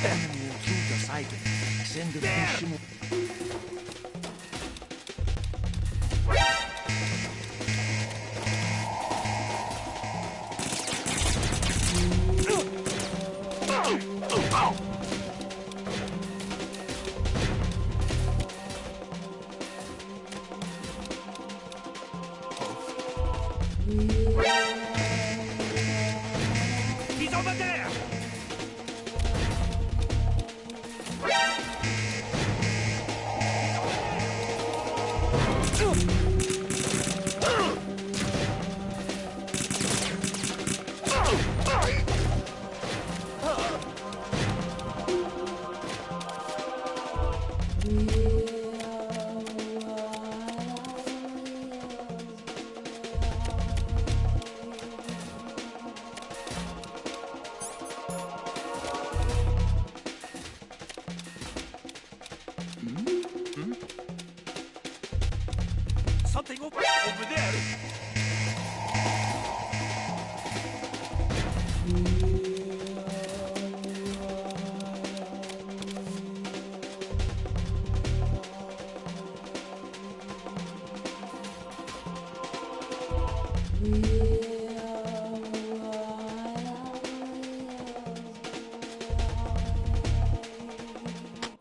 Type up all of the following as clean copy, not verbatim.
Enemy intruder sighted. Send additional. He's over there! Something over there!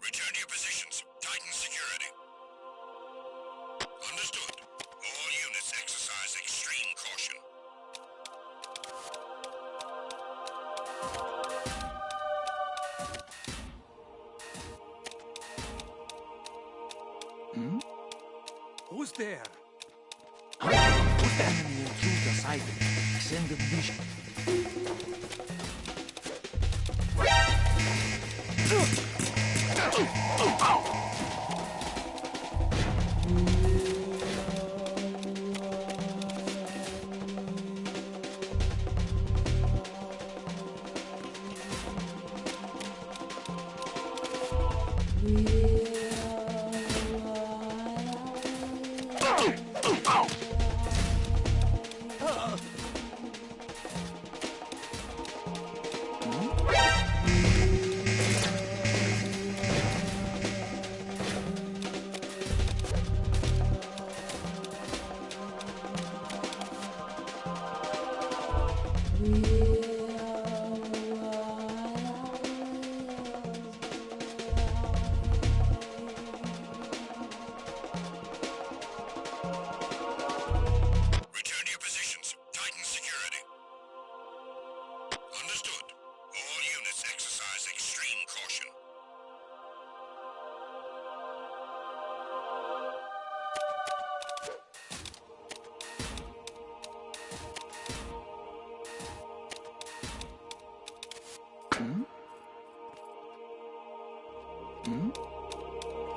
Return to your positions. Tighten security. Understood. All units exercise extreme caution. Who's there? Enemy intruder sighted. Send additional. Return to your positions. Tighten security. Understood. All units exercise extreme caution.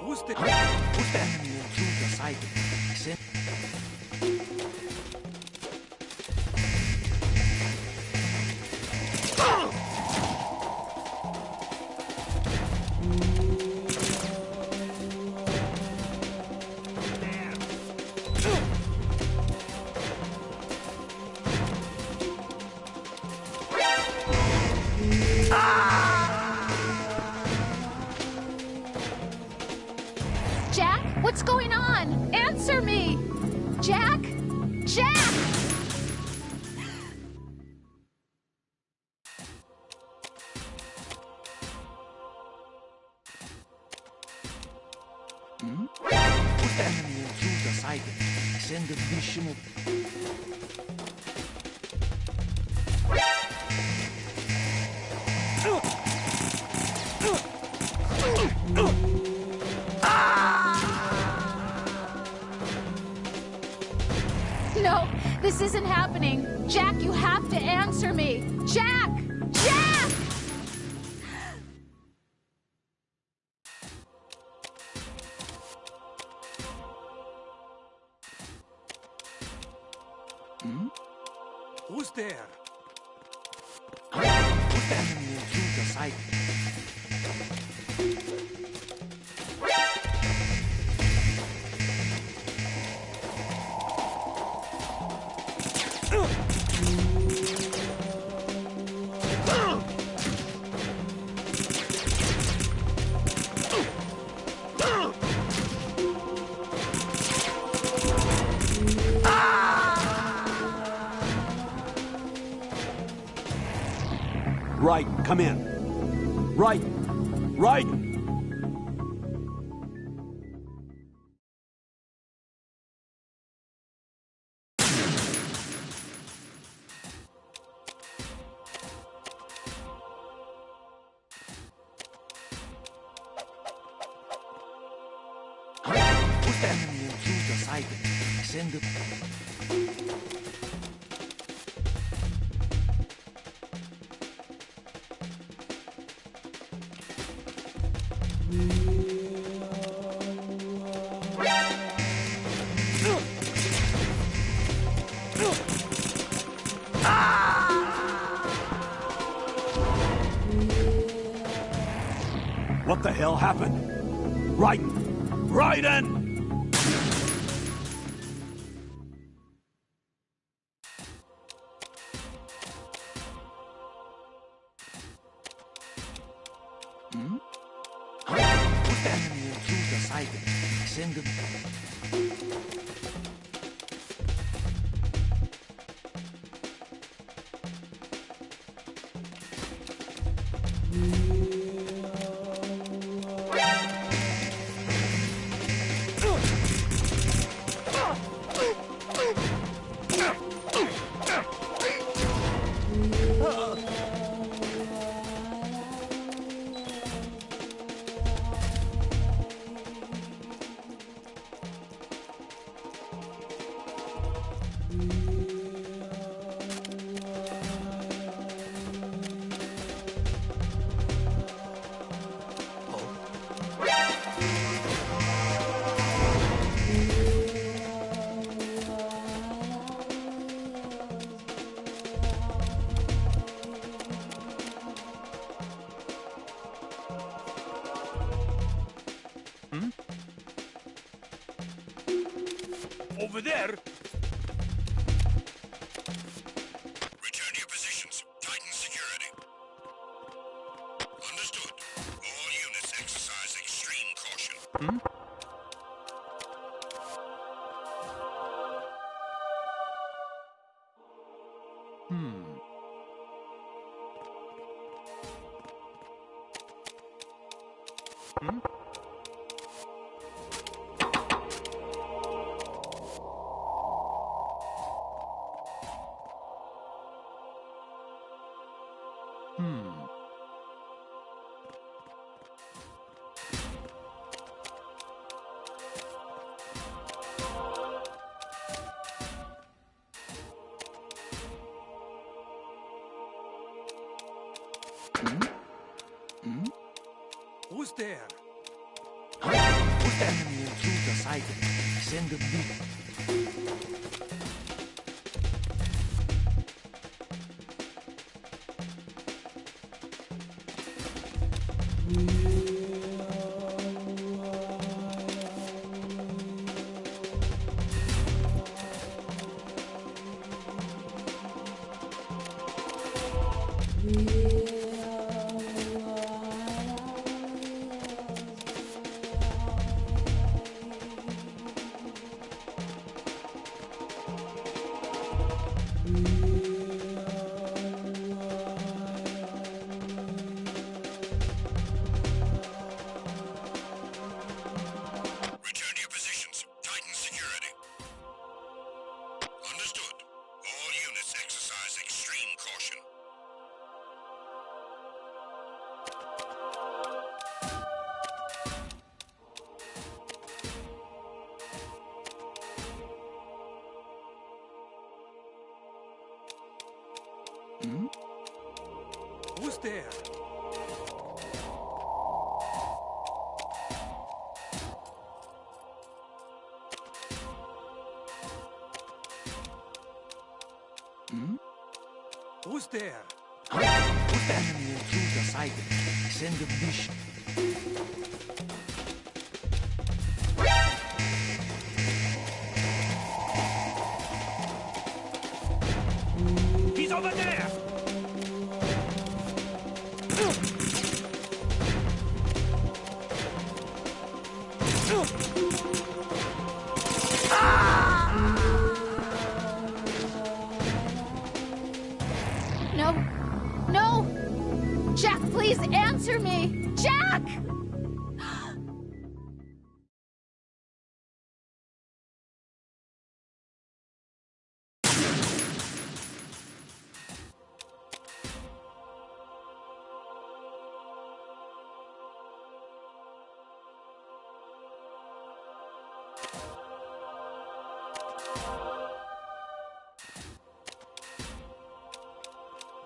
Who's there? Enemy intruder sighted. Send. Jack, what's going on? Answer me! Jack? Jack! Enemy intruder sighted. Send additional. No, this isn't happening. Jack, you have to answer me. Jack! Jack! Who's there? Enemy intruder sighted. right, come in. Right. Right. Push the enemy to the side. Send it. What the hell happened? Raiden! Raiden! Push the enemy to the side. Send it. Over there. Return to your positions. Tighten security. Understood. All units exercise extreme caution. Who's there? Push the enemy to the side. Send it deep. Return to your positions. Tighten security. Understood. All units exercise extreme caution. Who's there? Who's there? Push the enemy to the side. Send it dish. He's over there! No. No. me! Jack!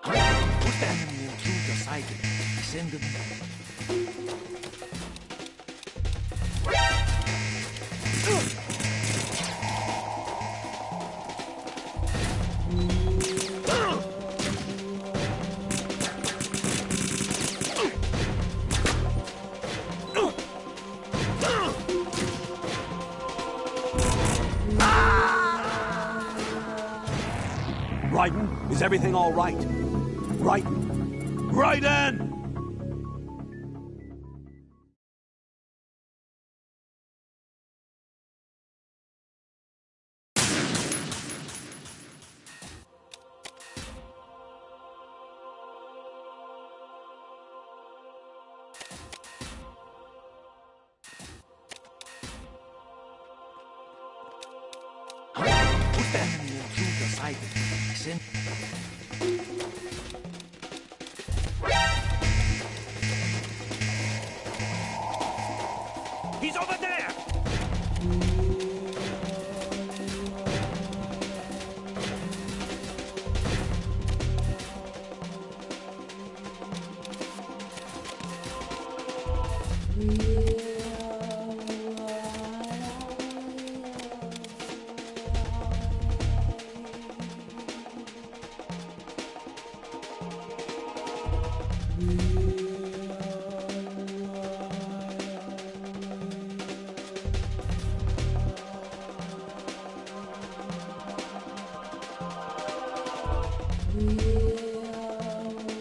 Put the enemy intruder sighted. Send them. Raiden, is everything all right? Raiden! Raiden! Put the enemy intruder sighted. Send. He's over there!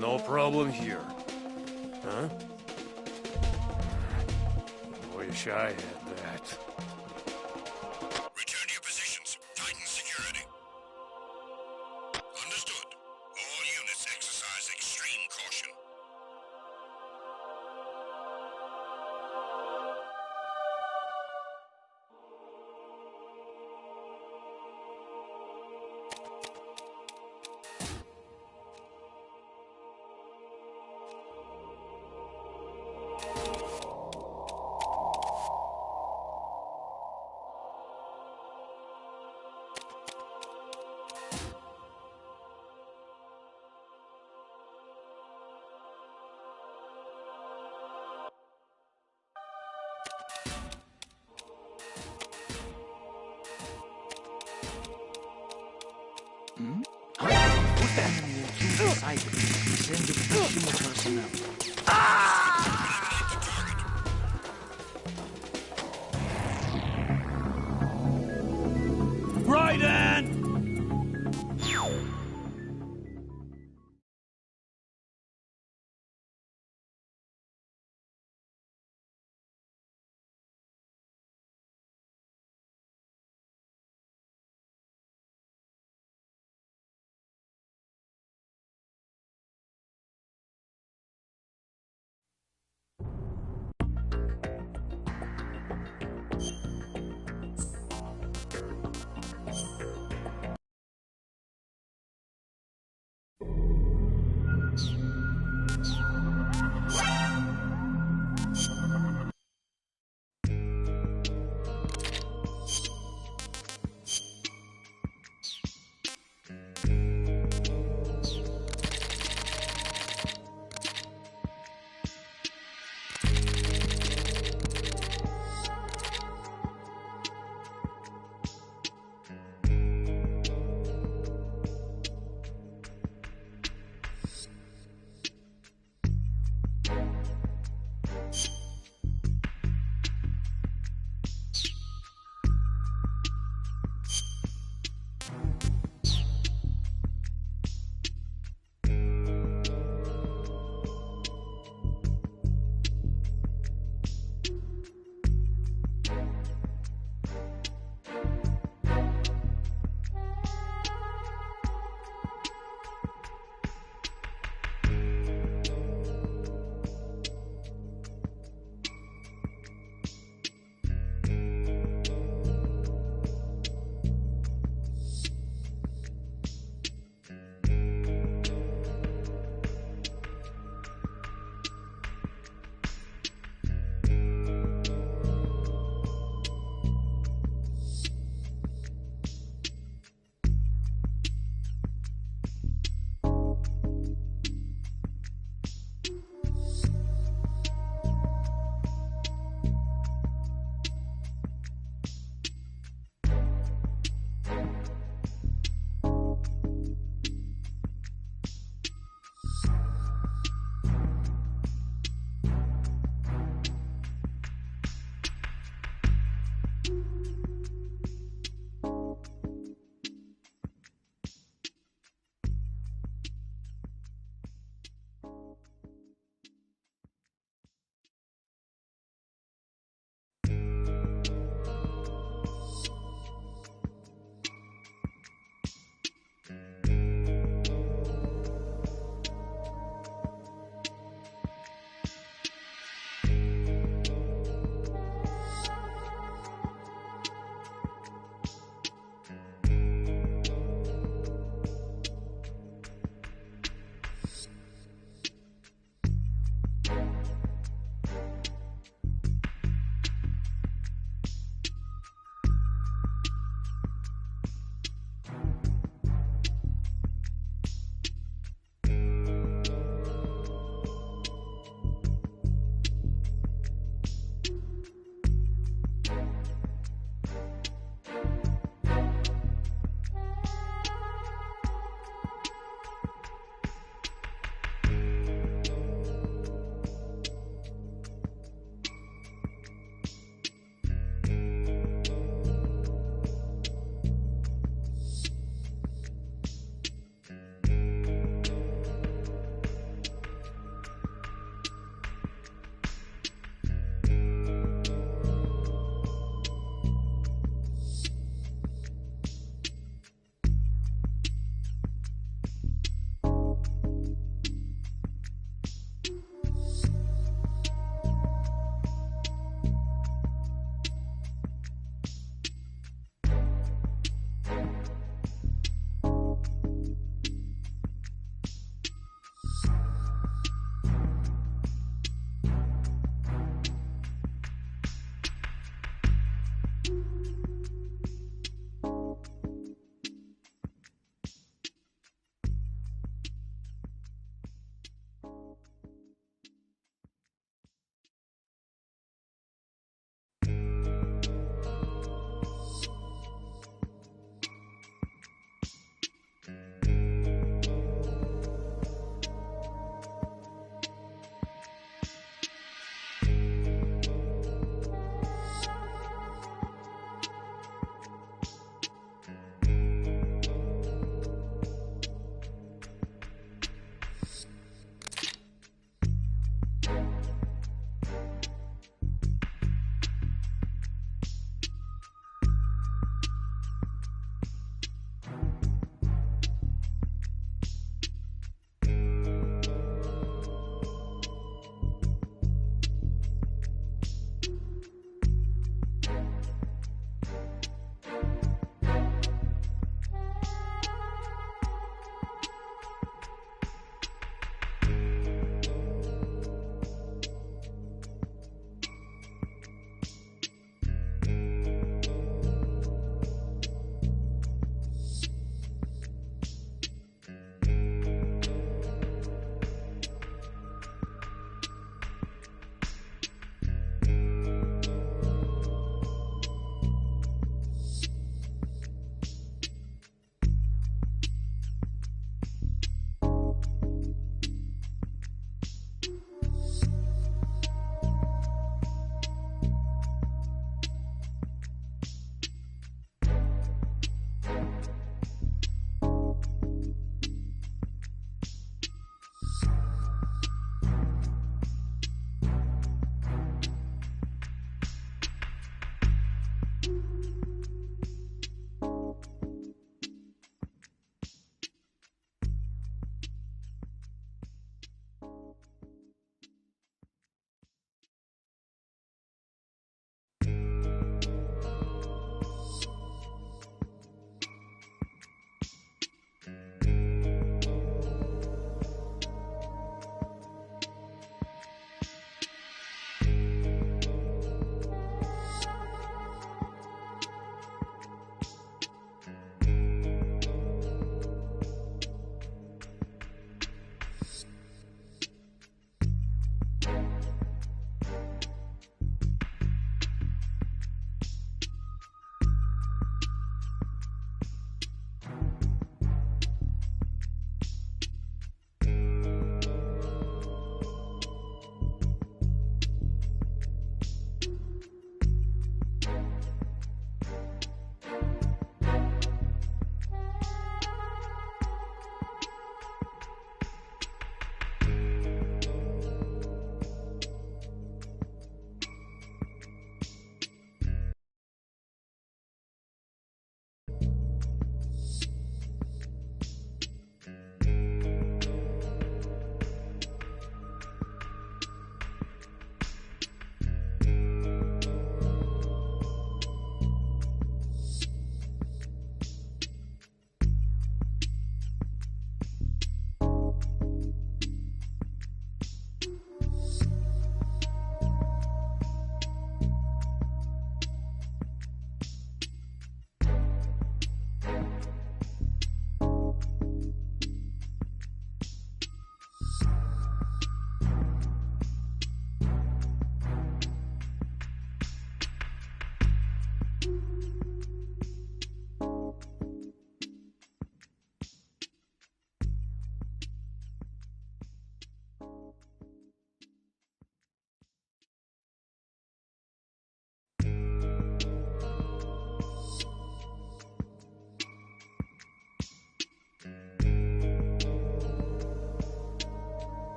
No problem here. Huh? Wish I had that. Return to your positions. Tighten security. Understood. All units exercise extreme caution.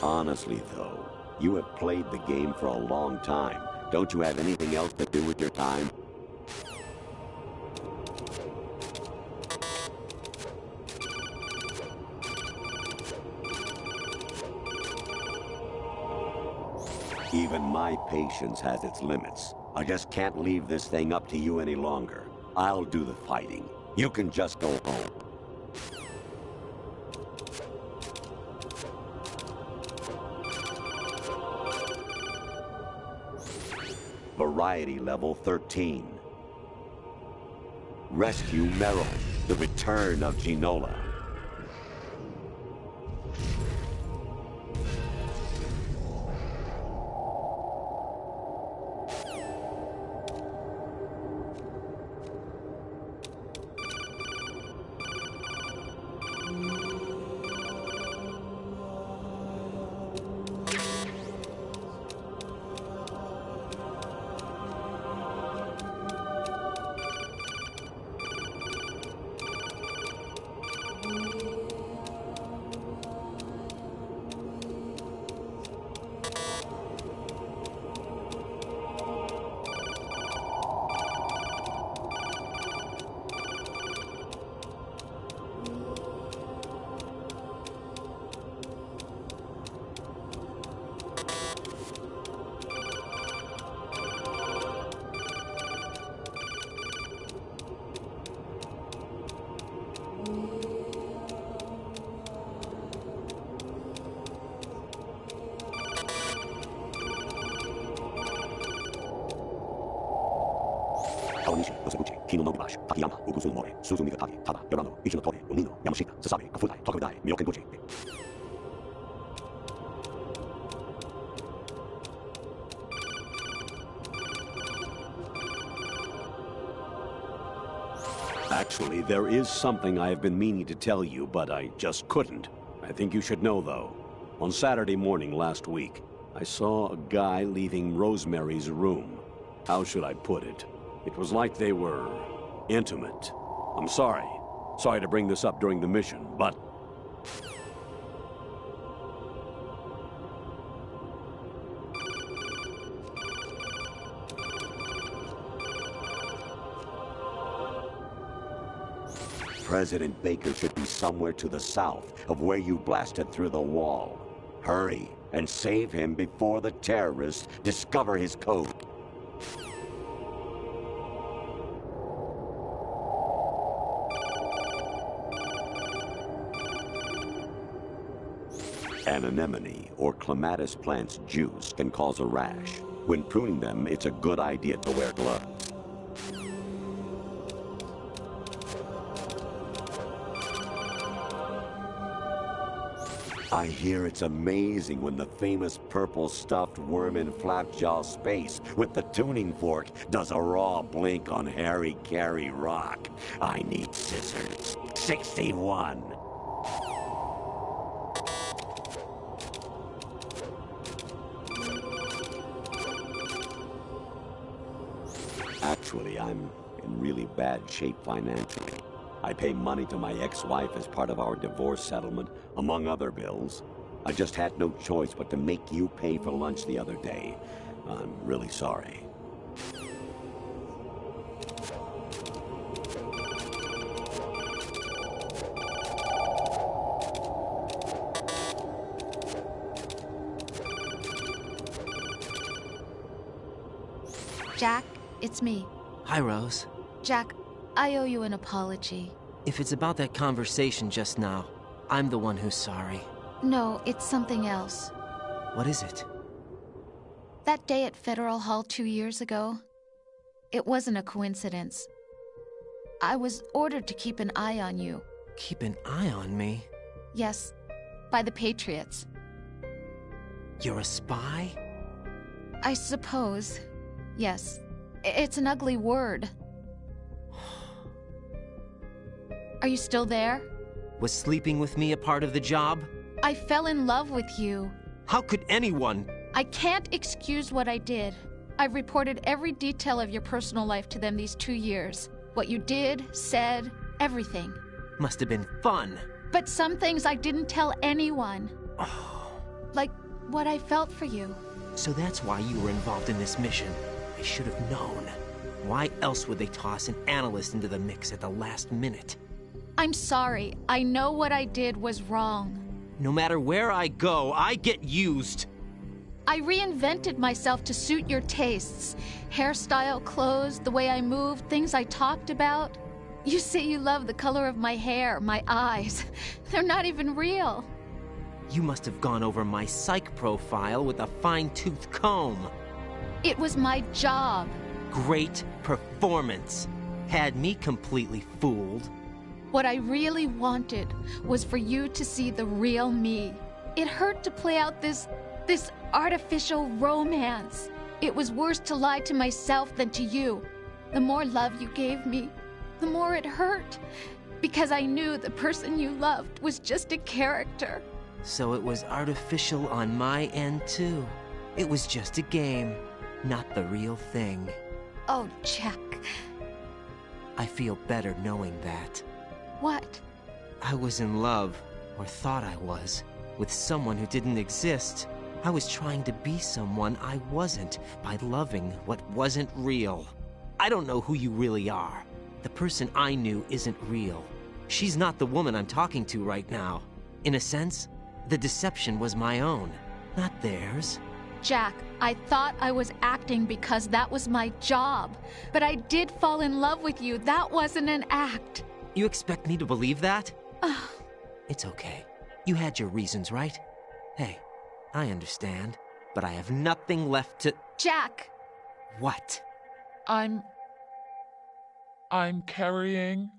Honestly, though, you have played the game for a long time. Don't you have anything else to do with your time? Even my patience has its limits. I just can't leave this thing up to you any longer. I'll do the fighting. You can just go home. Variety level 13. Rescue Meryl, the return of Ginola. Kawanishi, Yosebuchi, Kino no Bubash, Takayama, Ugusu More, Suzumi Gatagi, Tada, Yorano, Ichino Tore, Unino, Yamashita, Sasabe, Kafudai, Tokudai, Myokenbuchi. Actually, there is something I have been meaning to tell you, but I just couldn't. I think you should know, though. On Saturday morning last week, I saw a guy leaving Rosemary's room. How should I put it? It was like they were intimate. I'm sorry. Sorry to bring this up during the mission, but... President Baker should be somewhere to the south of where you blasted through the wall. Hurry and save him before the terrorists discover his code. An anemone or clematis plant's juice can cause a rash. When pruning them, it's a good idea to wear gloves. I hear it's amazing when the famous purple stuffed worm in Flapjaw Space with the tuning fork does a raw blink on Harry Carey Rock. I need scissors. 61. Actually, I'm in really bad shape financially. I pay money to my ex-wife as part of our divorce settlement, among other bills. I just had no choice but to make you pay for lunch the other day. I'm really sorry. Jack, it's me. Hi, Rose. Jack, I owe you an apology. If it's about that conversation just now, I'm the one who's sorry. No, it's something else. What is it? That day at Federal Hall 2 years ago, it wasn't a coincidence. I was ordered to keep an eye on you. Keep an eye on me? Yes, by the Patriots. You're a spy? I suppose. Yes. It's an ugly word. Are you still there? Was sleeping with me a part of the job? I fell in love with you. How could anyone? I can't excuse what I did. I've reported every detail of your personal life to them these 2 years. What you did, said, everything. Must have been fun. But some things I didn't tell anyone. Like what I felt for you. So that's why you were involved in this mission. I should have known. Why else would they toss an analyst into the mix at the last minute? I'm sorry. I know what I did was wrong. No matter where I go, I get used. I reinvented myself to suit your tastes. Hairstyle, clothes, the way I moved, things I talked about. You say you love the color of my hair, my eyes. They're not even real. You must have gone over my psych profile with a fine-tooth comb. It was my job. Great performance. Had me completely fooled. What I really wanted was for you to see the real me. It hurt to play out this artificial romance. It was worse to lie to myself than to you. The more love you gave me, the more it hurt. Because I knew the person you loved was just a character. So it was artificial on my end, too. It was just a game, not the real thing. Oh, Jack. I feel better knowing that. What? I was in love, or thought I was, with someone who didn't exist. I was trying to be someone I wasn't by loving what wasn't real. I don't know who you really are. The person I knew isn't real. She's not the woman I'm talking to right now. In a sense, the deception was my own, not theirs. Jack, I thought I was acting because that was my job. But I did fall in love with you. That wasn't an act. You expect me to believe that? It's okay. You had your reasons, right? Hey, I understand, but I have nothing left to... Jack! What? I'm carrying...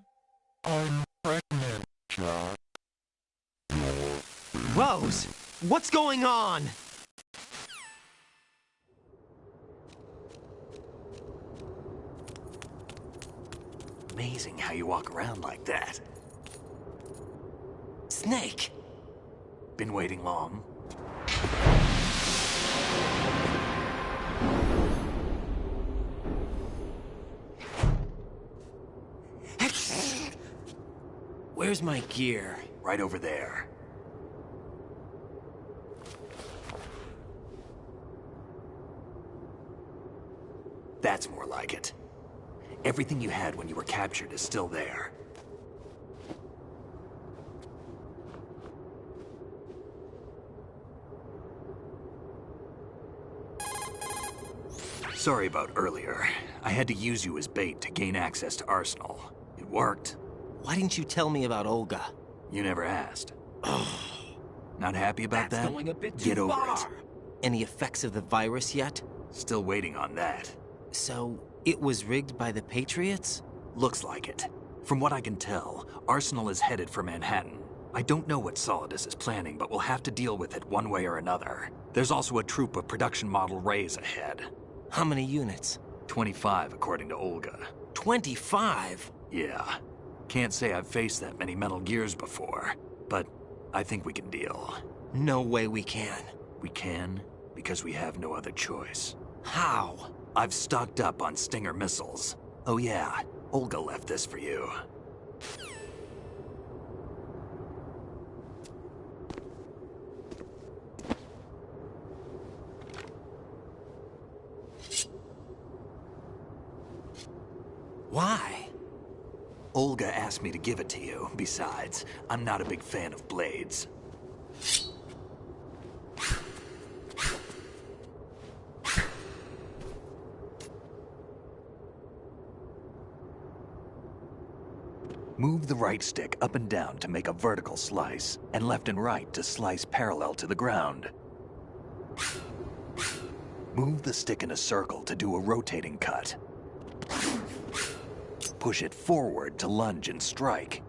I'm pregnant, Jack. Rose! What's going on? Amazing how you walk around like that. Snake! Been waiting long? Where's my gear? Right over there. That's more like it. Everything you had when you were captured is still there. Sorry about earlier. I had to use you as bait to gain access to Arsenal. It worked. Why didn't you tell me about Olga? You never asked. Not happy about That's that? going a bit too Get over far. it. Any effects of the virus yet? Still waiting on that. So, it was rigged by the Patriots? Looks like it. From what I can tell, Arsenal is headed for Manhattan. I don't know what Solidus is planning, but we'll have to deal with it one way or another. There's also a troop of production model Rays ahead. How many units? 25, according to Olga. 25? Yeah. Can't say I've faced that many Metal Gears before, but I think we can deal. No way we can. We can, because we have no other choice. How? I've stocked up on Stinger missiles. Oh yeah, Olga left this for you. Why? Olga asked me to give it to you. Besides, I'm not a big fan of blades. Move the right stick up and down to make a vertical slice, and left and right to slice parallel to the ground. Move the stick in a circle to do a rotating cut. Push it forward to lunge and strike.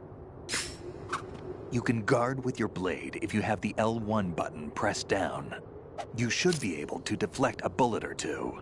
You can guard with your blade if you have the L1 button pressed down. You should be able to deflect a bullet or two.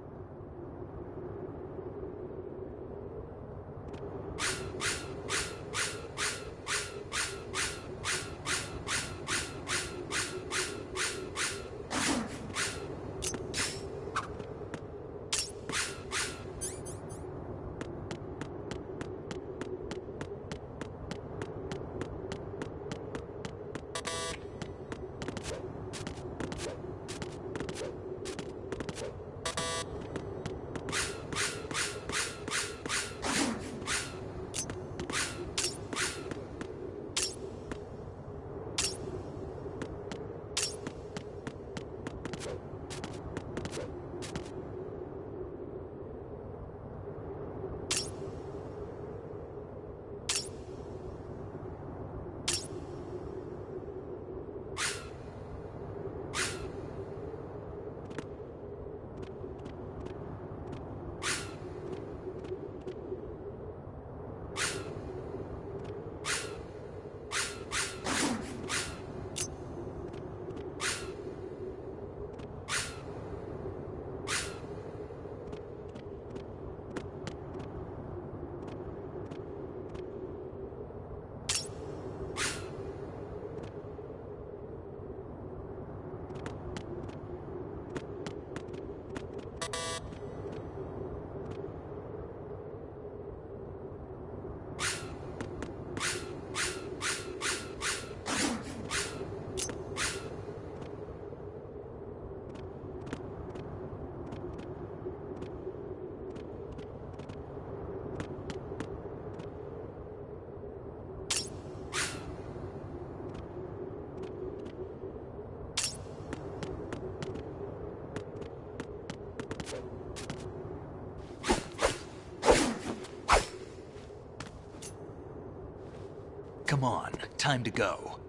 Come on, time to go.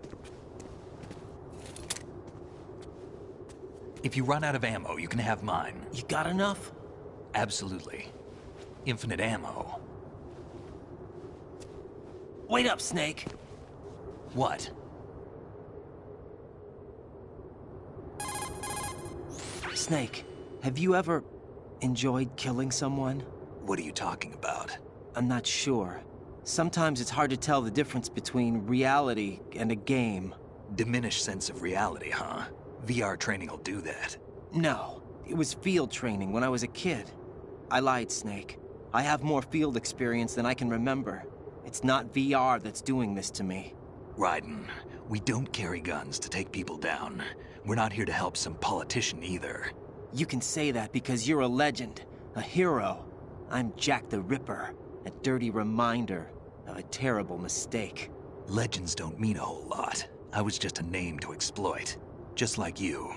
If you run out of ammo, you can have mine. You got enough? Absolutely. Infinite ammo. Wait up, Snake. What? Snake, have you ever enjoyed killing someone? What are you talking about? I'm not sure. Sometimes it's hard to tell the difference between reality and a game. Diminished sense of reality, huh? VR training will do that. No, it was field training when I was a kid. I lied, Snake. I have more field experience than I can remember. It's not VR that's doing this to me. Raiden, we don't carry guns to take people down. We're not here to help some politician either. You can say that because you're a legend, a hero. I'm Jack the Ripper, a dirty reminder of a terrible mistake. Legends don't mean a whole lot. I was just a name to exploit. Just like you.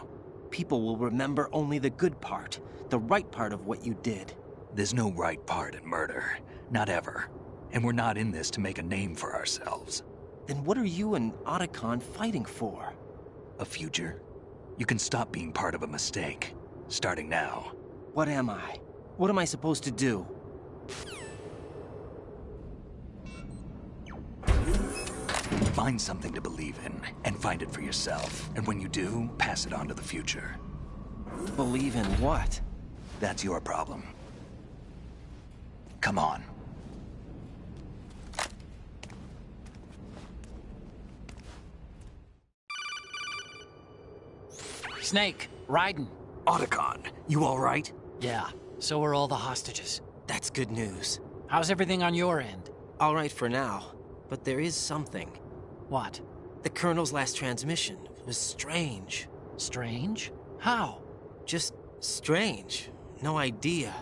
People will remember only the good part, the right part of what you did. There's no right part in murder. Not ever. And we're not in this to make a name for ourselves. Then what are you and Otacon fighting for? A future? You can stop being part of a mistake. Starting now. What am I? What am I supposed to do? Find something to believe in, and find it for yourself. And when you do, pass it on to the future. Believe in what? That's your problem. Come on. Snake, Raiden. Otacon, you all right? Yeah, so are all the hostages. That's good news. How's everything on your end? All right for now, but there is something. What? The Colonel's last transmission was strange. Strange? How? Just strange. No idea.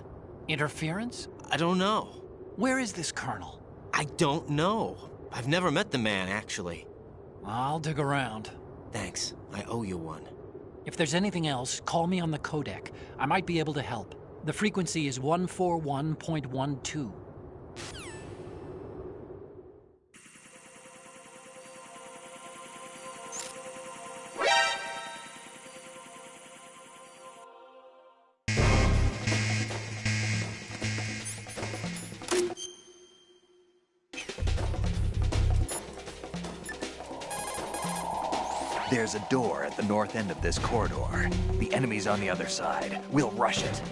Interference? I don't know. Where is this Colonel? I don't know. I've never met the man, actually. I'll dig around. Thanks. I owe you one. If there's anything else, call me on the codec. I might be able to help. The frequency is 141.12. There's a door at the north end of this corridor. The enemy's on the other side. We'll rush it.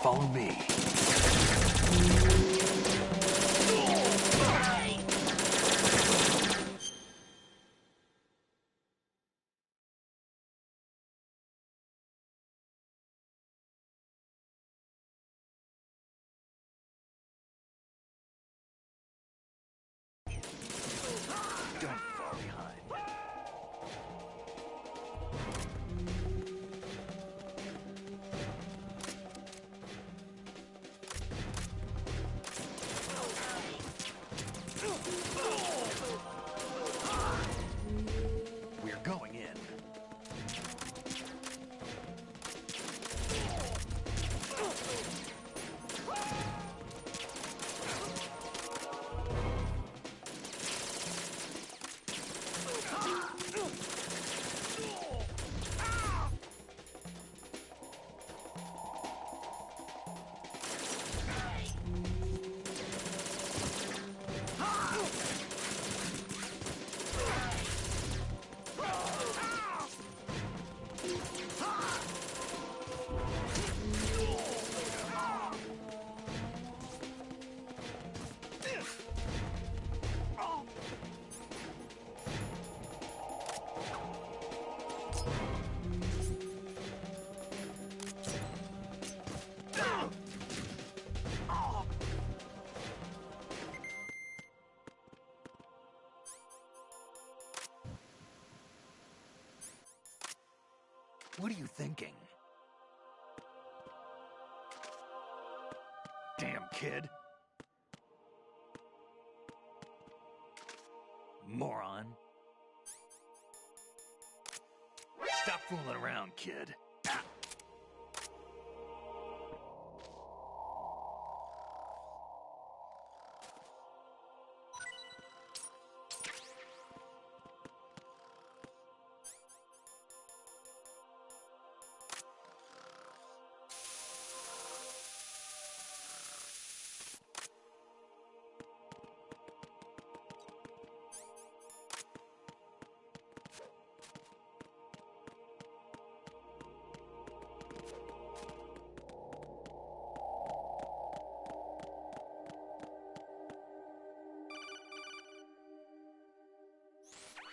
Follow me. What are you thinking? Damn kid. Moron. Stop fooling around, kid. Ah.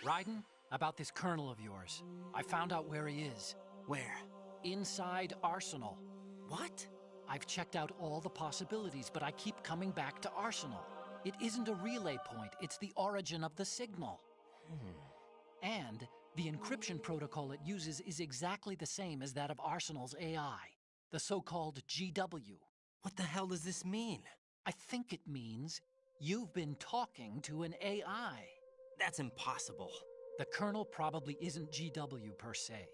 Raiden, about this colonel of yours. I found out where he is. Where? Inside Arsenal. What? I've checked out all the possibilities, but I keep coming back to Arsenal. It isn't a relay point, it's the origin of the signal. And the encryption protocol it uses is exactly the same as that of Arsenal's AI, the so-called GW. What the hell does this mean? I think it means you've been talking to an AI. That's impossible. The kernel probably isn't GW per se.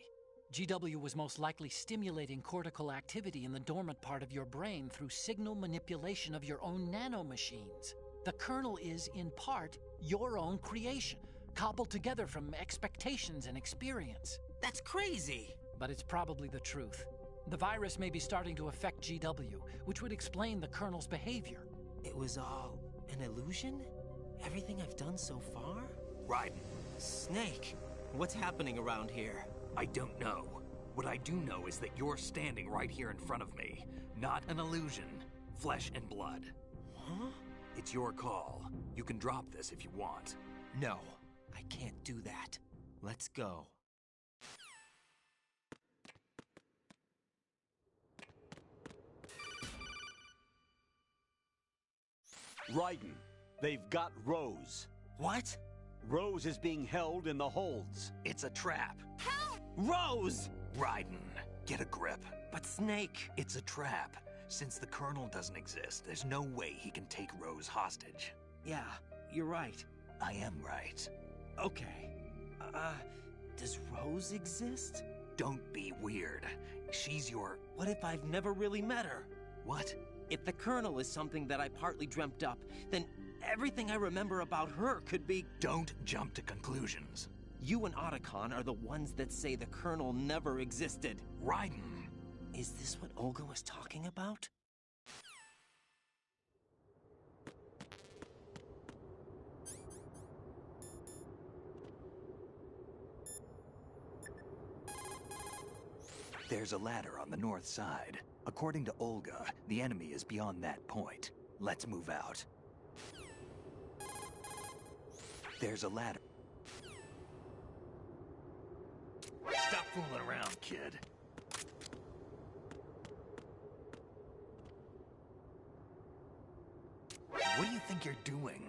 GW was most likely stimulating cortical activity in the dormant part of your brain through signal manipulation of your own nanomachines. The kernel is, in part, your own creation, cobbled together from expectations and experience. That's crazy! But it's probably the truth. The virus may be starting to affect GW, which would explain the kernel's behavior. It was all an illusion? Everything I've done so far? Raiden. Snake, what's happening around here? I don't know. What I do know is that you're standing right here in front of me. Not an illusion. Flesh and blood. Huh? It's your call. You can drop this if you want. No, I can't do that. Let's go. Raiden, they've got Rose. What? Rose is being held in the holds. It's a trap. Help! Rose! Raiden, get a grip. But Snake... It's a trap. Since the Colonel doesn't exist, there's no way he can take Rose hostage. Yeah, you're right. I am right. Okay. Does Rose exist? Don't be weird. She's your... What if I've never really met her? What? If the Colonel is something that I partly dreamt up, then everything I remember about her could be... Don't jump to conclusions. You and Otacon are the ones that say the Colonel never existed. Raiden! Is this what Olga was talking about? There's a ladder on the north side. According to Olga, the enemy is beyond that point. Let's move out. There's a ladder. Stop fooling around, kid. What do you think you're doing?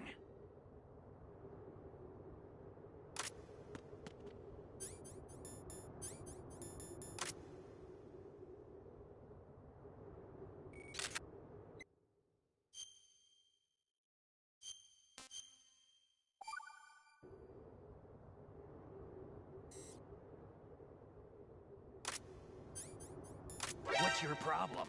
What's your problem?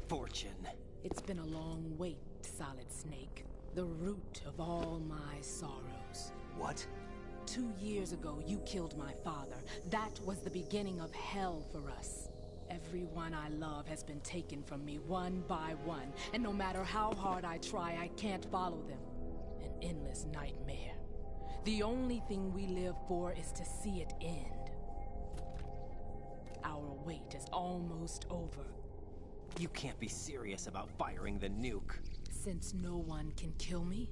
Fortune. It's been a long wait, Solid Snake. The root of all my sorrows. What? 2 years ago, you killed my father. That was the beginning of hell for us. Everyone I love has been taken from me one by one, and no matter how hard I try, I can't follow them. An endless nightmare. The only thing we live for is to see it end. Our wait is almost over. You can't be serious about firing the nuke. Since no one can kill me,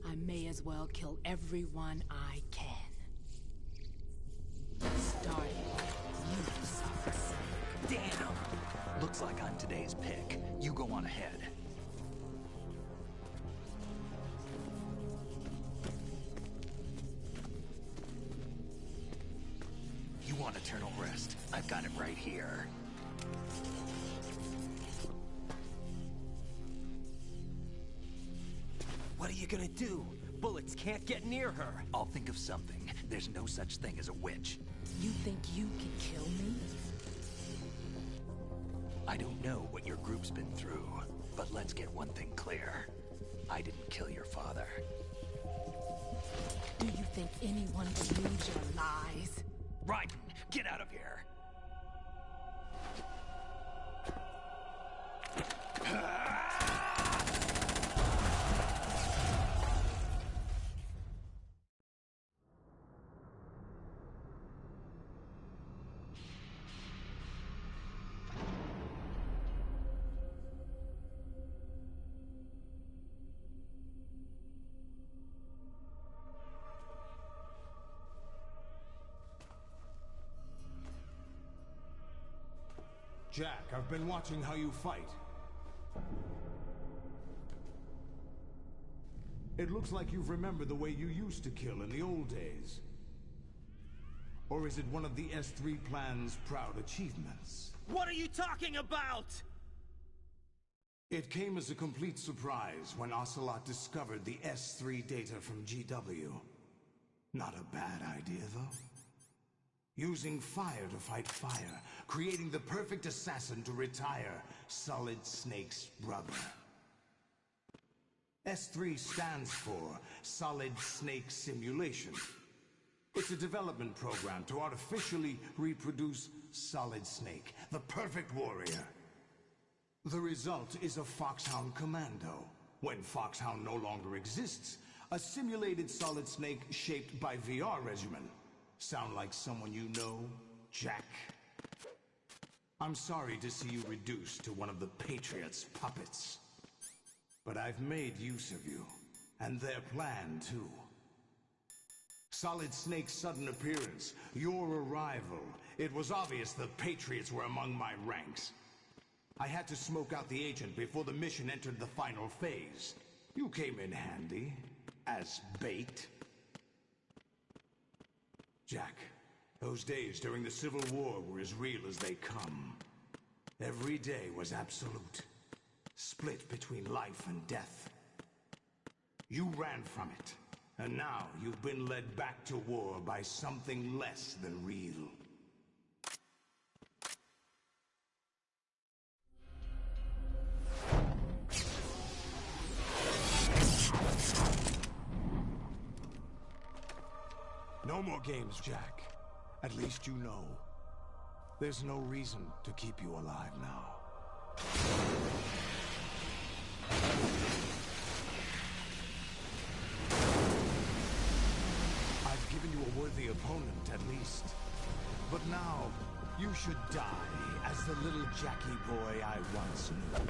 I may as well kill everyone I can. Starting with you, Solid Snake. Damn! Looks like I'm today's pick. You go on ahead. You want eternal rest? I've got it right here. What are you gonna do? Bullets can't get near her. I'll think of something. There's no such thing as a witch. You think you can kill me? I don't know what your group's been through, but let's get one thing clear. I didn't kill your father. Do you think anyone believes your lies? Raiden, get out of here! Jack, I've been watching how you fight. It looks like you've remembered the way you used to kill in the old days. Or is it one of the S3 plan's proud achievements? What are you talking about? It came as a complete surprise when Ocelot discovered the S3 data from GW. Not a bad idea, though. Using fire to fight fire, creating the perfect assassin to retire Solid Snake's brother. S3 stands for Solid Snake Simulation. It's a development program to artificially reproduce Solid Snake, the perfect warrior. The result is a Foxhound Commando. When Foxhound no longer exists, a simulated Solid Snake shaped by VR regimen. Sound like someone you know, Jack? I'm sorry to see you reduced to one of the Patriots' puppets. But I've made use of you, and their plan too. Solid Snake's sudden appearance, your arrival, it was obvious the Patriots were among my ranks. I had to smoke out the agent before the mission entered the final phase. You came in handy, as bait. Jack, those days during the Civil War were as real as they come. Every day was absolute. Split between life and death. You ran from it, and now you've been led back to war by something less than real. No more games, Jack. At least you know. There's no reason to keep you alive now. I've given you a worthy opponent, at least. But now, you should die as the little Jackie boy I once knew.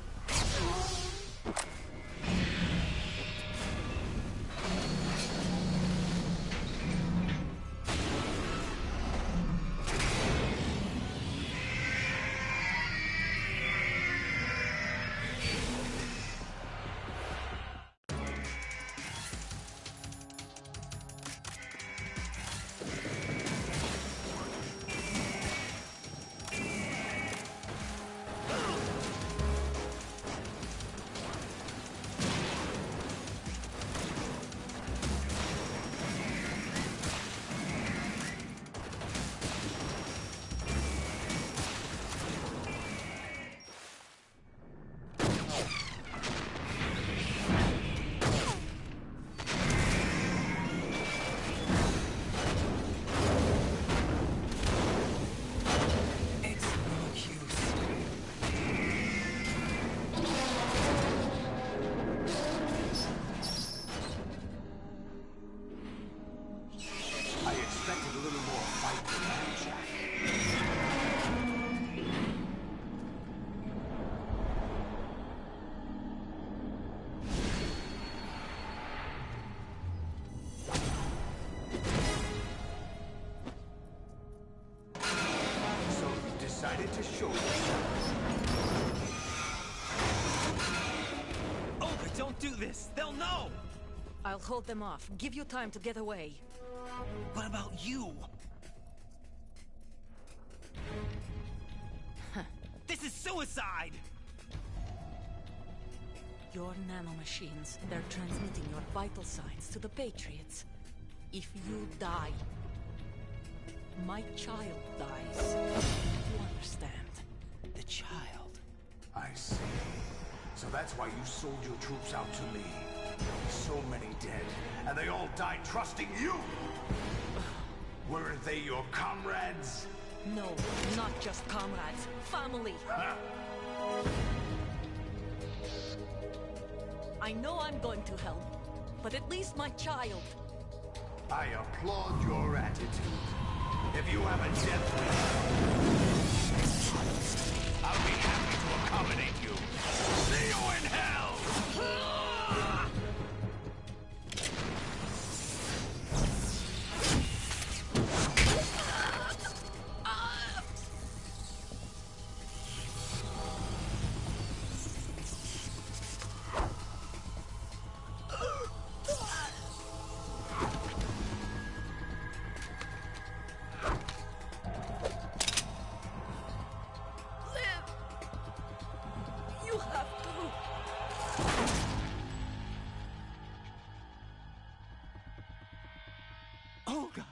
decided to show you. Olga, don't do this! They'll know! I'll hold them off. Give you time to get away. What about you? This is suicide! Your nanomachines, they're transmitting your vital signs to the Patriots. If you die, my child dies. You understand? The child. I see. So that's why you sold your troops out to me. So many dead, and they all died trusting you! Weren't they your comrades? No, not just comrades. Family! I know I'm going to help, but at least my child. I applaud your attitude. If you have a death wish, I'll be happy to accommodate you. See you in hell! Olga!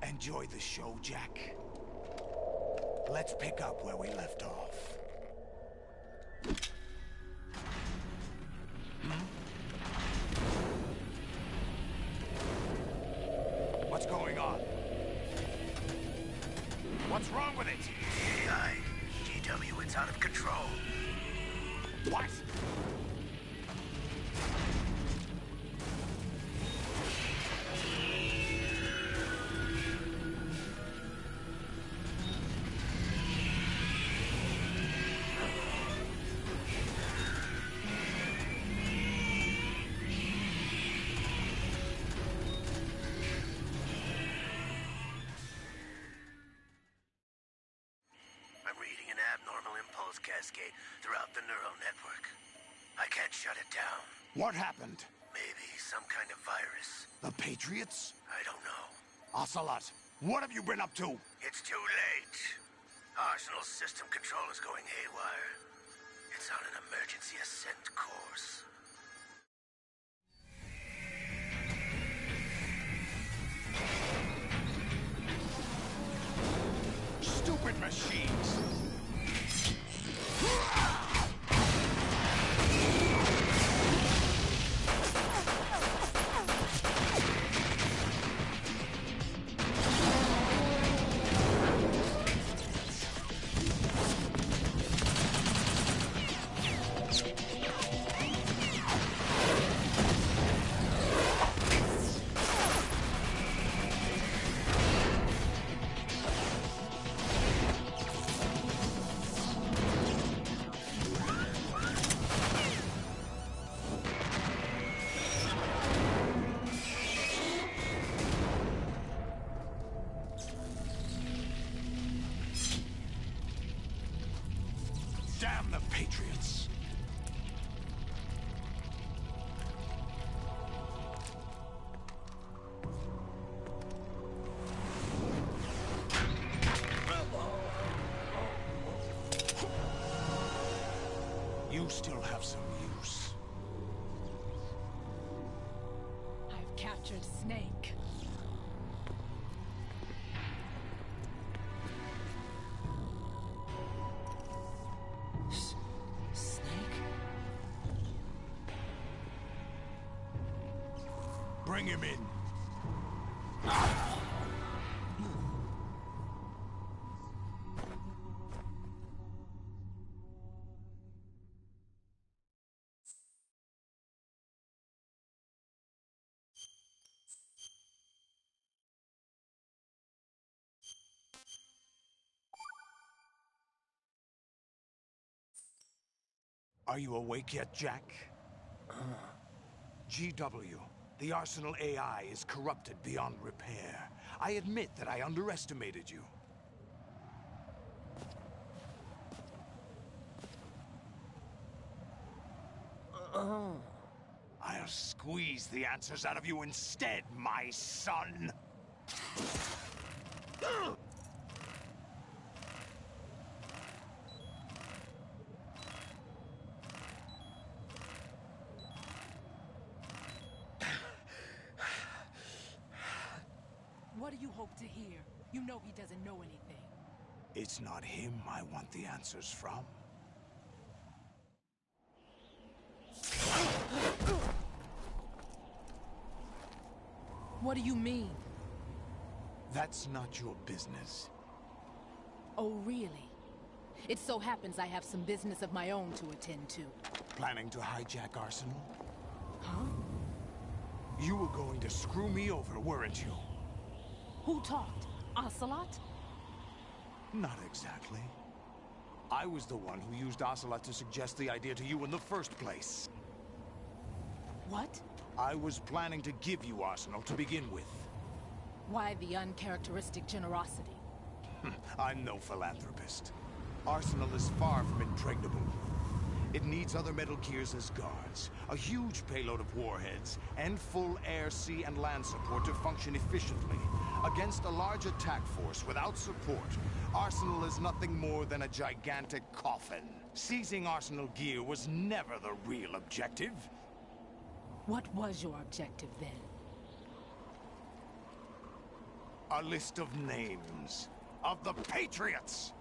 Enjoy the show, Jack. Let's pick up where we left off. What's going on? What's wrong with it? GW, it's out of control. What? Cascade throughout the neural network. I can't shut it down. What happened? Maybe some kind of virus. The Patriots? I don't know. Ocelot, what have you been up to? It's too late. Arsenal's system control is going haywire. It's on an emergency ascent course. Stupid machines! Damn the Patriots! You still have some use. I've captured Snake. Bring him in. Are you awake yet, Jack? GW, the Arsenal AI is corrupted beyond repair. I admit that I underestimated you. I'll squeeze the answers out of you instead, my son! What do you hope to hear? You know he doesn't know anything. It's not him I want the answers from. What do you mean? That's not your business. Oh, really? It so happens I have some business of my own to attend to. Planning to hijack Arsenal? Huh? You were going to screw me over, weren't you? Who talked? Ocelot? Not exactly. I was the one who used Ocelot to suggest the idea to you in the first place. What? I was planning to give you Arsenal to begin with. Why the uncharacteristic generosity? I'm no philanthropist. Arsenal is far from impregnable. It needs other Metal Gears as guards, a huge payload of warheads, and full air, sea, and land support to function efficiently. Against a large attack force without support, Arsenal is nothing more than a gigantic coffin. Seizing Arsenal gear was never the real objective. What was your objective then? A list of names of the Patriots!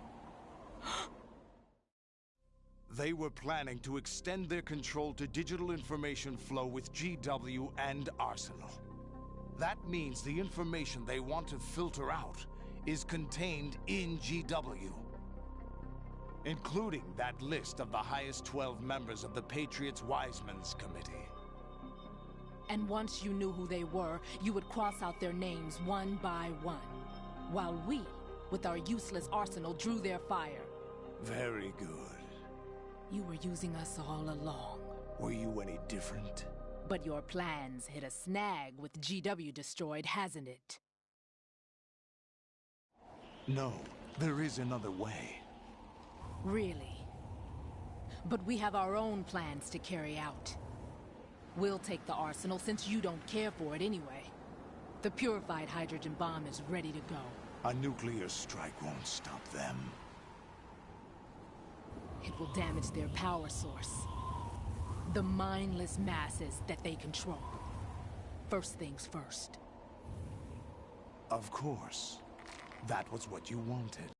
They were planning to extend their control to digital information flow with GW and Arsenal. That means the information they want to filter out is contained in GW, including that list of the highest 12 members of the Patriots' Wiseman's Committee. And once you knew who they were, you would cross out their names one by one, while we, with our useless arsenal, drew their fire. Very good. You were using us all along. Were you any different? But your plans hit a snag with GW destroyed, hasn't it? No, there is another way. Really? But we have our own plans to carry out. We'll take the arsenal since you don't care for it anyway. The purified hydrogen bomb is ready to go. A nuclear strike won't stop them. It will damage their power source. The mindless masses that they control. First things first. Of course. That was what you wanted.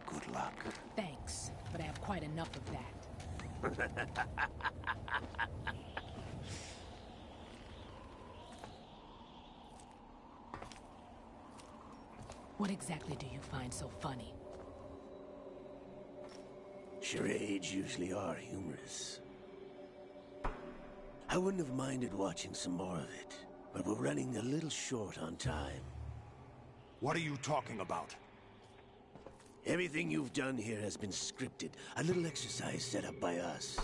Good luck. Thanks, but I have quite enough of that. What exactly do you find so funny? Charades usually are humorous. I wouldn't have minded watching some more of it, but we're running a little short on time. What are you talking about? Everything you've done here has been scripted. A little exercise set up by us.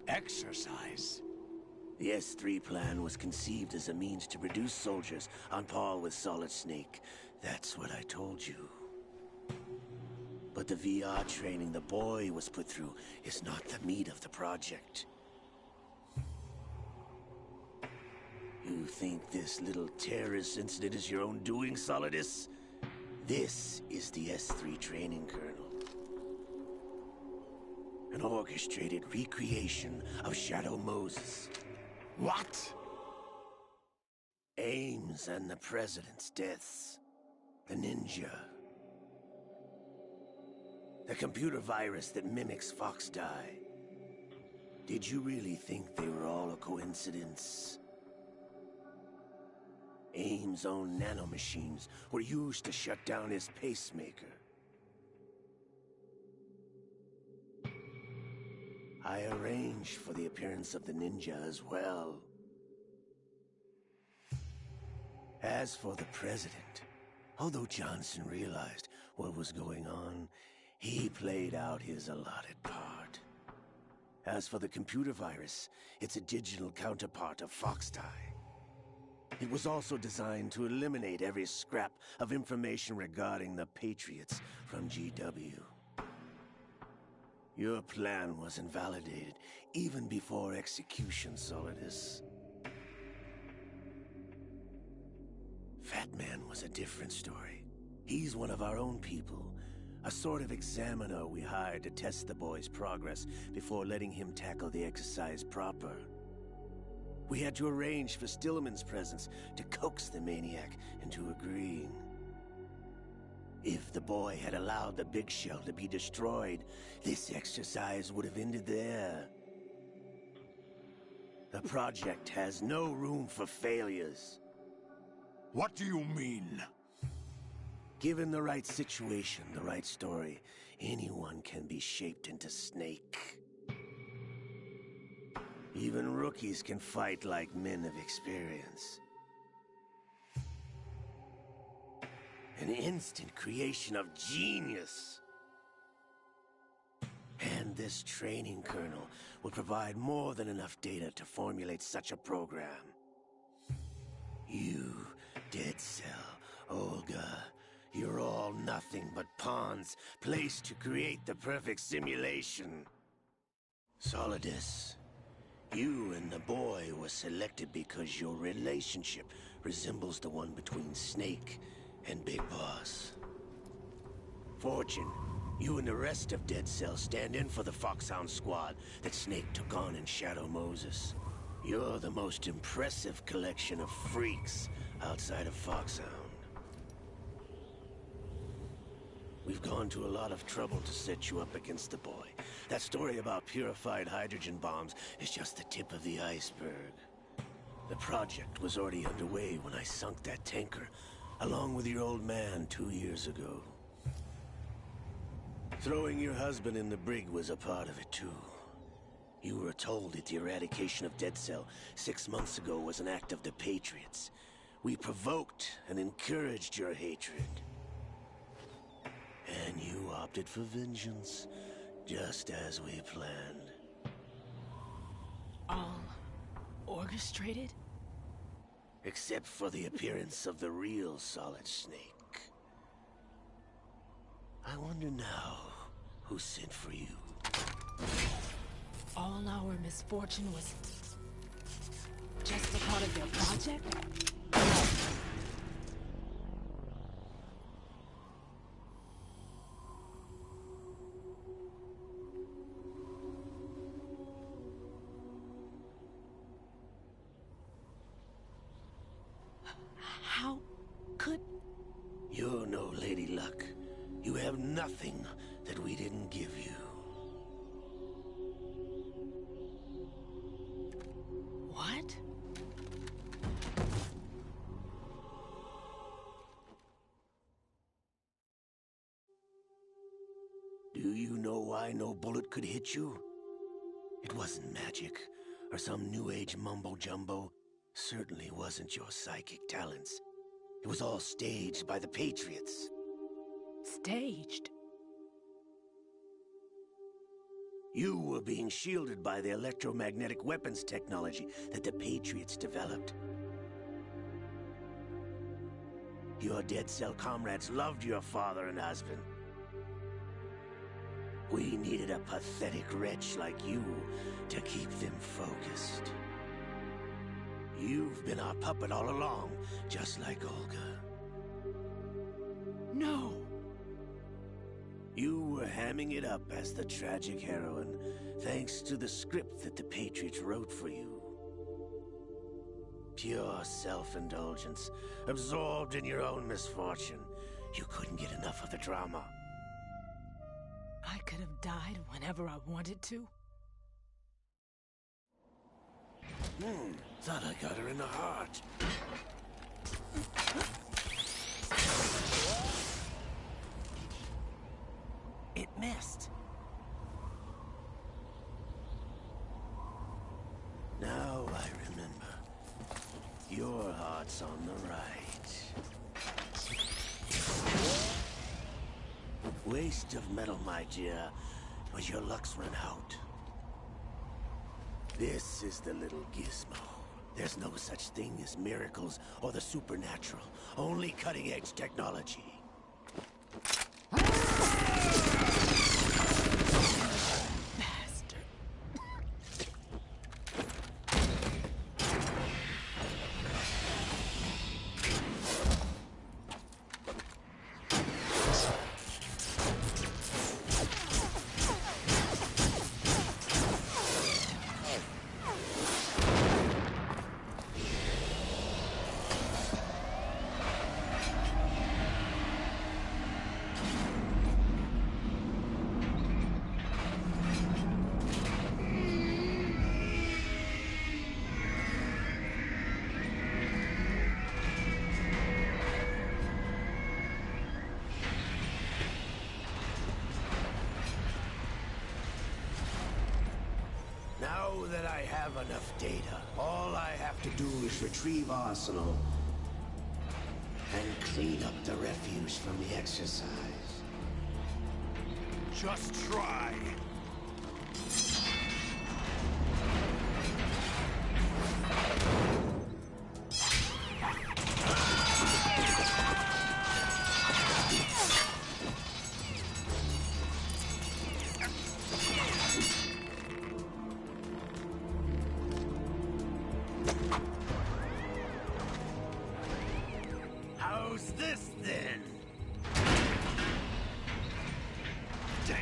Exercise? The S3 plan was conceived as a means to reduce soldiers on par with Solid Snake. That's what I told you. But the VR training the boy was put through is not the meat of the project. You think this little terrorist incident is your own doing, Solidus? This is the S3 training kernel. An orchestrated recreation of Shadow Moses. What? Ames and the President's deaths. The ninja. The computer virus that mimics Foxdie. Did you really think they were all a coincidence? Ames' own nanomachines were used to shut down his pacemaker. I arranged for the appearance of the ninja as well. As for the President, although Johnson realized what was going on, He played out his allotted part. As for the computer virus, it's a digital counterpart of Foxtie. It was also designed to eliminate every scrap of information regarding the Patriots from GW. Your plan was invalidated even before execution, Solidus. Fat Man was a different story. He's one of our own people. A sort of examiner we hired to test the boy's progress before letting him tackle the exercise proper. We had to arrange for Stillman's presence to coax the maniac into agreeing. If the boy had allowed the big shell to be destroyed, this exercise would have ended there. The project has no room for failures. What do you mean? Given the right situation, the right story, anyone can be shaped into Snake. Even rookies can fight like men of experience. An instant creation of genius. And this training kernel will provide more than enough data to formulate such a program. You, Dead Cell, Olga, you're all nothing but pawns placed to create the perfect simulation. Solidus, you and the boy were selected because your relationship resembles the one between Snake and Big Boss. Fortune, you and the rest of Dead Cell stand in for the Foxhound squad that Snake took on in Shadow Moses. You're the most impressive collection of freaks outside of Foxhound. We've gone to a lot of trouble to set you up against the boy. That story about purified hydrogen bombs is just the tip of the iceberg. The project was already underway when I sunk that tanker, along with your old man 2 years ago. Throwing your husband in the brig was a part of it too. You were told that the eradication of Dead Cell 6 months ago was an act of the Patriots. We provoked and encouraged your hatred. And you opted for vengeance, just as we planned. All orchestrated? Except for the appearance of the real Solid Snake. I wonder now who sent for you. All our misfortune was just a part of their project? How could... You're no Lady Luck. You have nothing that we didn't give you. What? Do you know why no bullet could hit you? It wasn't magic, or some new age mumbo-jumbo. Certainly wasn't your psychic talents. It was all staged by the Patriots. Staged? You were being shielded by the electromagnetic weapons technology that the Patriots developed. Your Dead Cell comrades loved your father and husband. We needed a pathetic wretch like you to keep them focused. You've been our puppet all along, just like Olga. No! You were hamming it up as the tragic heroine, thanks to the script that the Patriots wrote for you. Pure self-indulgence, absorbed in your own misfortune. You couldn't get enough of the drama. I could have died whenever I wanted to. Thought I got her in the heart. It missed. Now I remember. Your heart's on the right. Waste of metal, my dear, but your luck's run out. This is the little gizmo. There's no such thing as miracles or the supernatural, only cutting-edge technology. Now that I have enough data, all I have to do is retrieve Arsenal and clean up the refuse from the exercise. Just try. How's this then? Damn.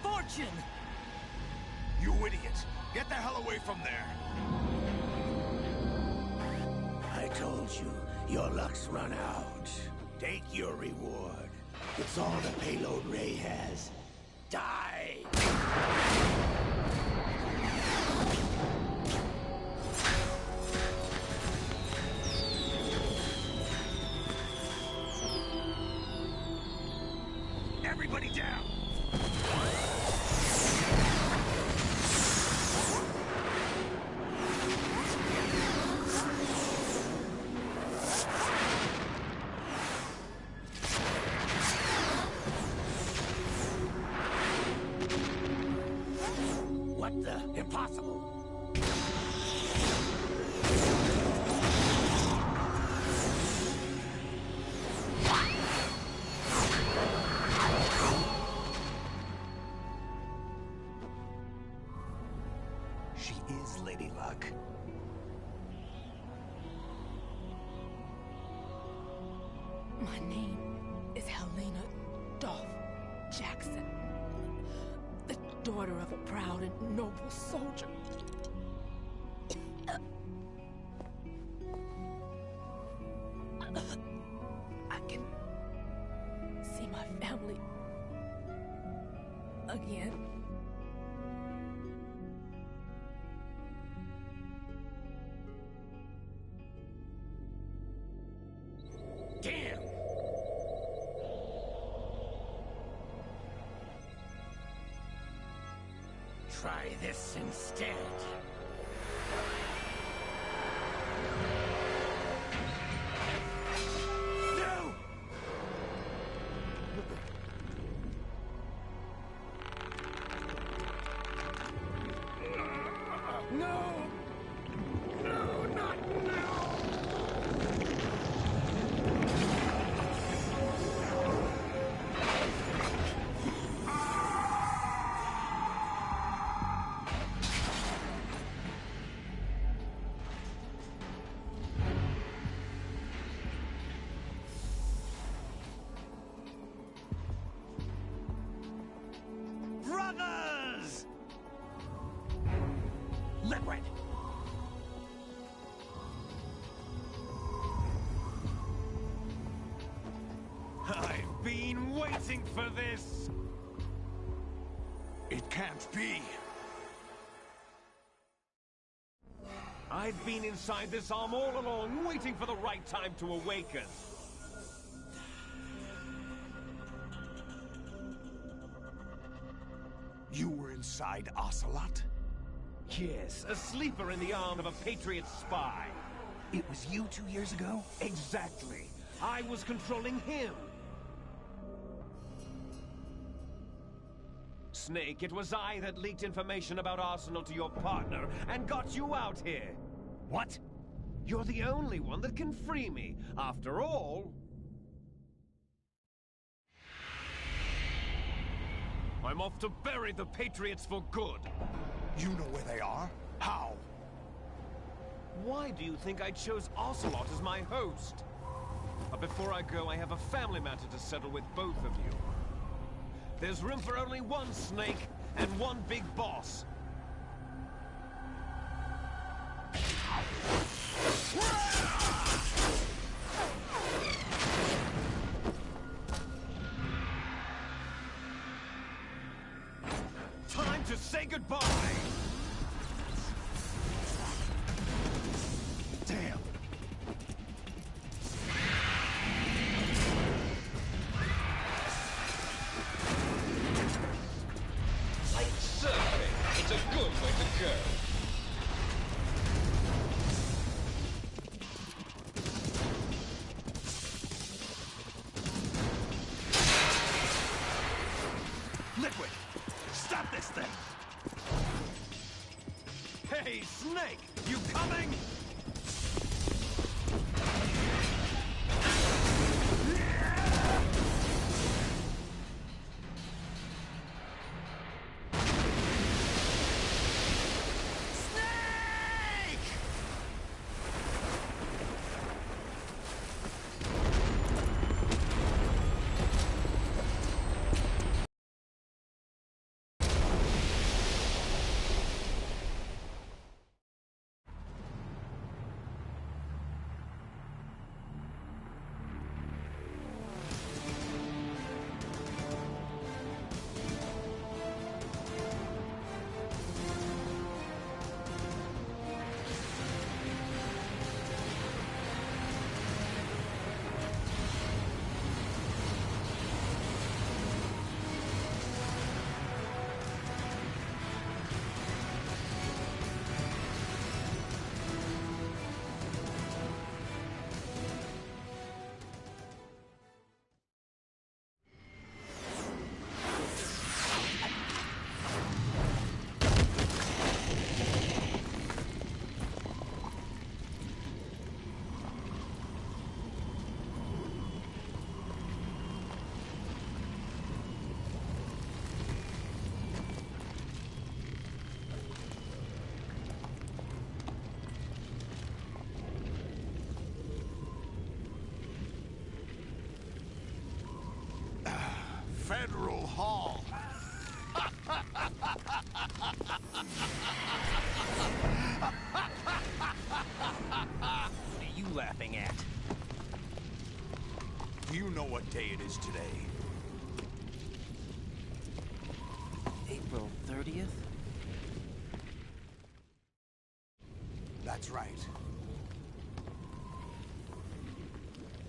Fortune! You idiot! Get the hell away from there! I told you, your luck's run out. Take your reward. It's all the payload Ray has. Die! Everybody down! What the? Impossible! She is Lady Luck. My name is Helena Dolph Jackson, the daughter of a proud and noble soldier. I can see my family again. Damn! Try this instead. No! No! No, not now! Brothers! Liquid! I've been waiting for this! It can't be! I've been inside this arm all along, waiting for the right time to awaken. alongside Ocelot? Yes, a sleeper in the arm of a Patriot spy. It was you 2 years ago? Exactly. I was controlling him. Snake, it was I that leaked information about Arsenal to your partner and got you out here. What? You're the only one that can free me. After all... I'm off to bury the Patriots for good. You know where they are? How? Why do you think I chose Ocelot as my host? But before I go, I have a family matter to settle with both of you. There's room for only one Snake and one big boss. Time to say goodbye! Damn! Like surfing, it's a good way to go. Liquid! Stop this thing! Hey, Snake! You coming? Federal Hall. What are you laughing at? Do you know what day it is today? April 30th? That's right.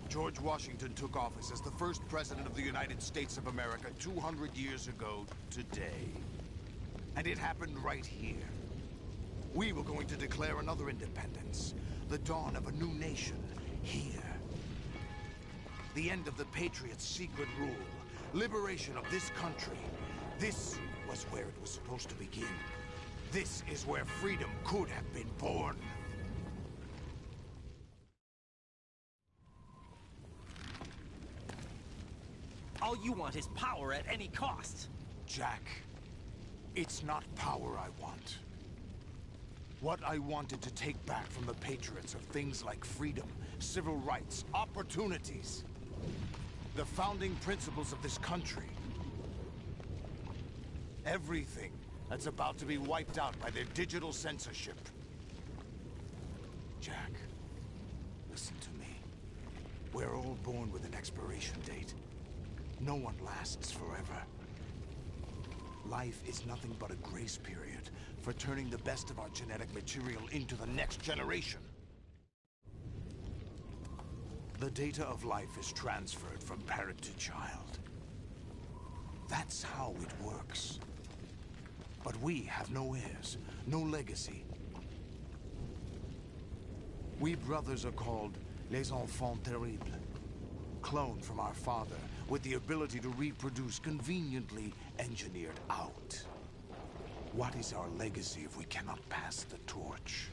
George Washington took office as the first president of the United States of America 200 years ago today. And it happened right here. We were going to declare another independence. The dawn of a new nation here. The end of the Patriots' secret rule. Liberation of this country. This was where it was supposed to begin. This is where freedom could have been born. All you want is power at any cost. Jack, it's not power I want. What I wanted to take back from the Patriots are things like freedom, civil rights, opportunities. The founding principles of this country. Everything that's about to be wiped out by their digital censorship. Jack, listen to me. We're all born with an expiration date. No one lasts forever. Life is nothing but a grace period for turning the best of our genetic material into the next generation. The data of life is transferred from parent to child. That's how it works. But we have no heirs, no legacy. We brothers are called les enfants terribles. Cloned from our father, with the ability to reproduce conveniently engineered out. What is our legacy if we cannot pass the torch?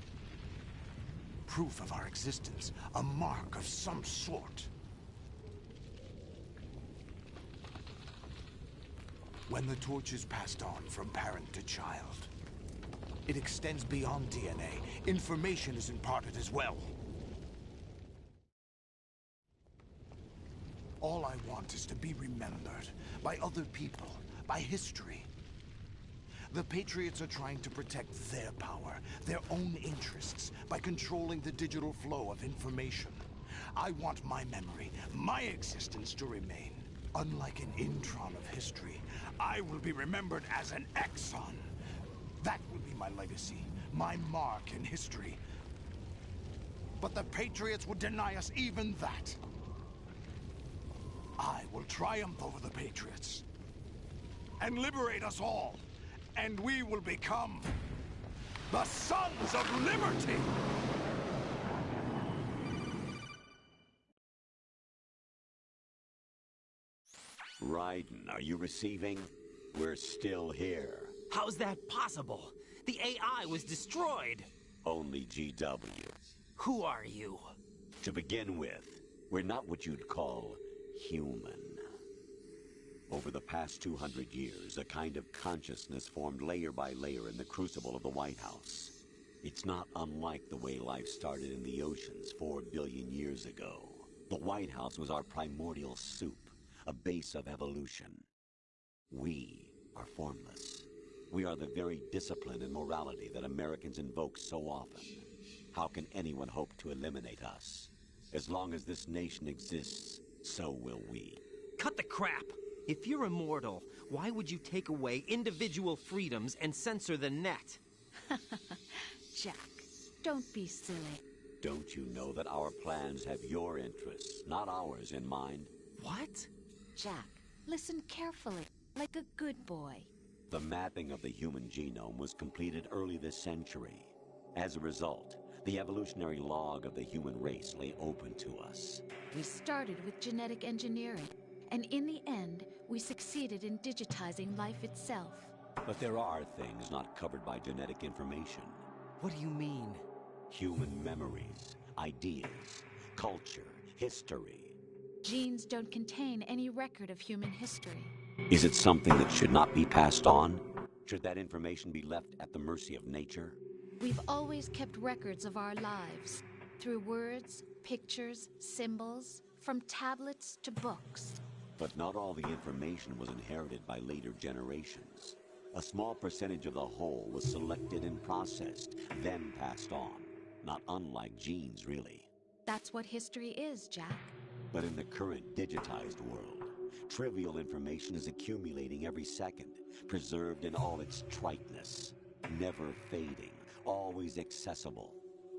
Proof of our existence, a mark of some sort. When the torch is passed on from parent to child, it extends beyond DNA. Information is imparted as well. All I want is to be remembered by other people, by history. The Patriots are trying to protect their power, their own interests, by controlling the digital flow of information. I want my memory, my existence to remain. Unlike an intron of history, I will be remembered as an exon. That will be my legacy, my mark in history. But the Patriots would deny us even that. I will triumph over the Patriots and liberate us all, and we will become the Sons of Liberty! Raiden, are you receiving? We're still here. How's that possible? The AI was destroyed. Only GW. Who are you? To begin with, we're not what you'd call human. Over the past 200 years, a kind of consciousness formed layer by layer in the crucible of the White House. It's not unlike the way life started in the oceans 4 billion years ago. The White House was our primordial soup, a base of evolution. We are formless. We are the very discipline and morality that Americans invoke so often. How can anyone hope to eliminate us? As long as this nation exists, so will we. Cut the crap! If you're immortal, why would you take away individual freedoms and censor the net? Jack, don't be silly. Don't you know that our plans have your interests, not ours, in mind? What? Jack, listen carefully, like a good boy. The mapping of the human genome was completed early this century. As a result, the evolutionary log of the human race lay open to us. We started with genetic engineering, and in the end, we succeeded in digitizing life itself. But there are things not covered by genetic information. What do you mean? Human memories, ideas, culture, history. Genes don't contain any record of human history. Is it something that should not be passed on? Should that information be left at the mercy of nature? We've always kept records of our lives, through words, pictures, symbols, from tablets to books. But not all the information was inherited by later generations. A small percentage of the whole was selected and processed, then passed on. Not unlike genes, really. That's what history is, Jack. But in the current digitized world, trivial information is accumulating every second, preserved in all its triteness, never fading, always accessible.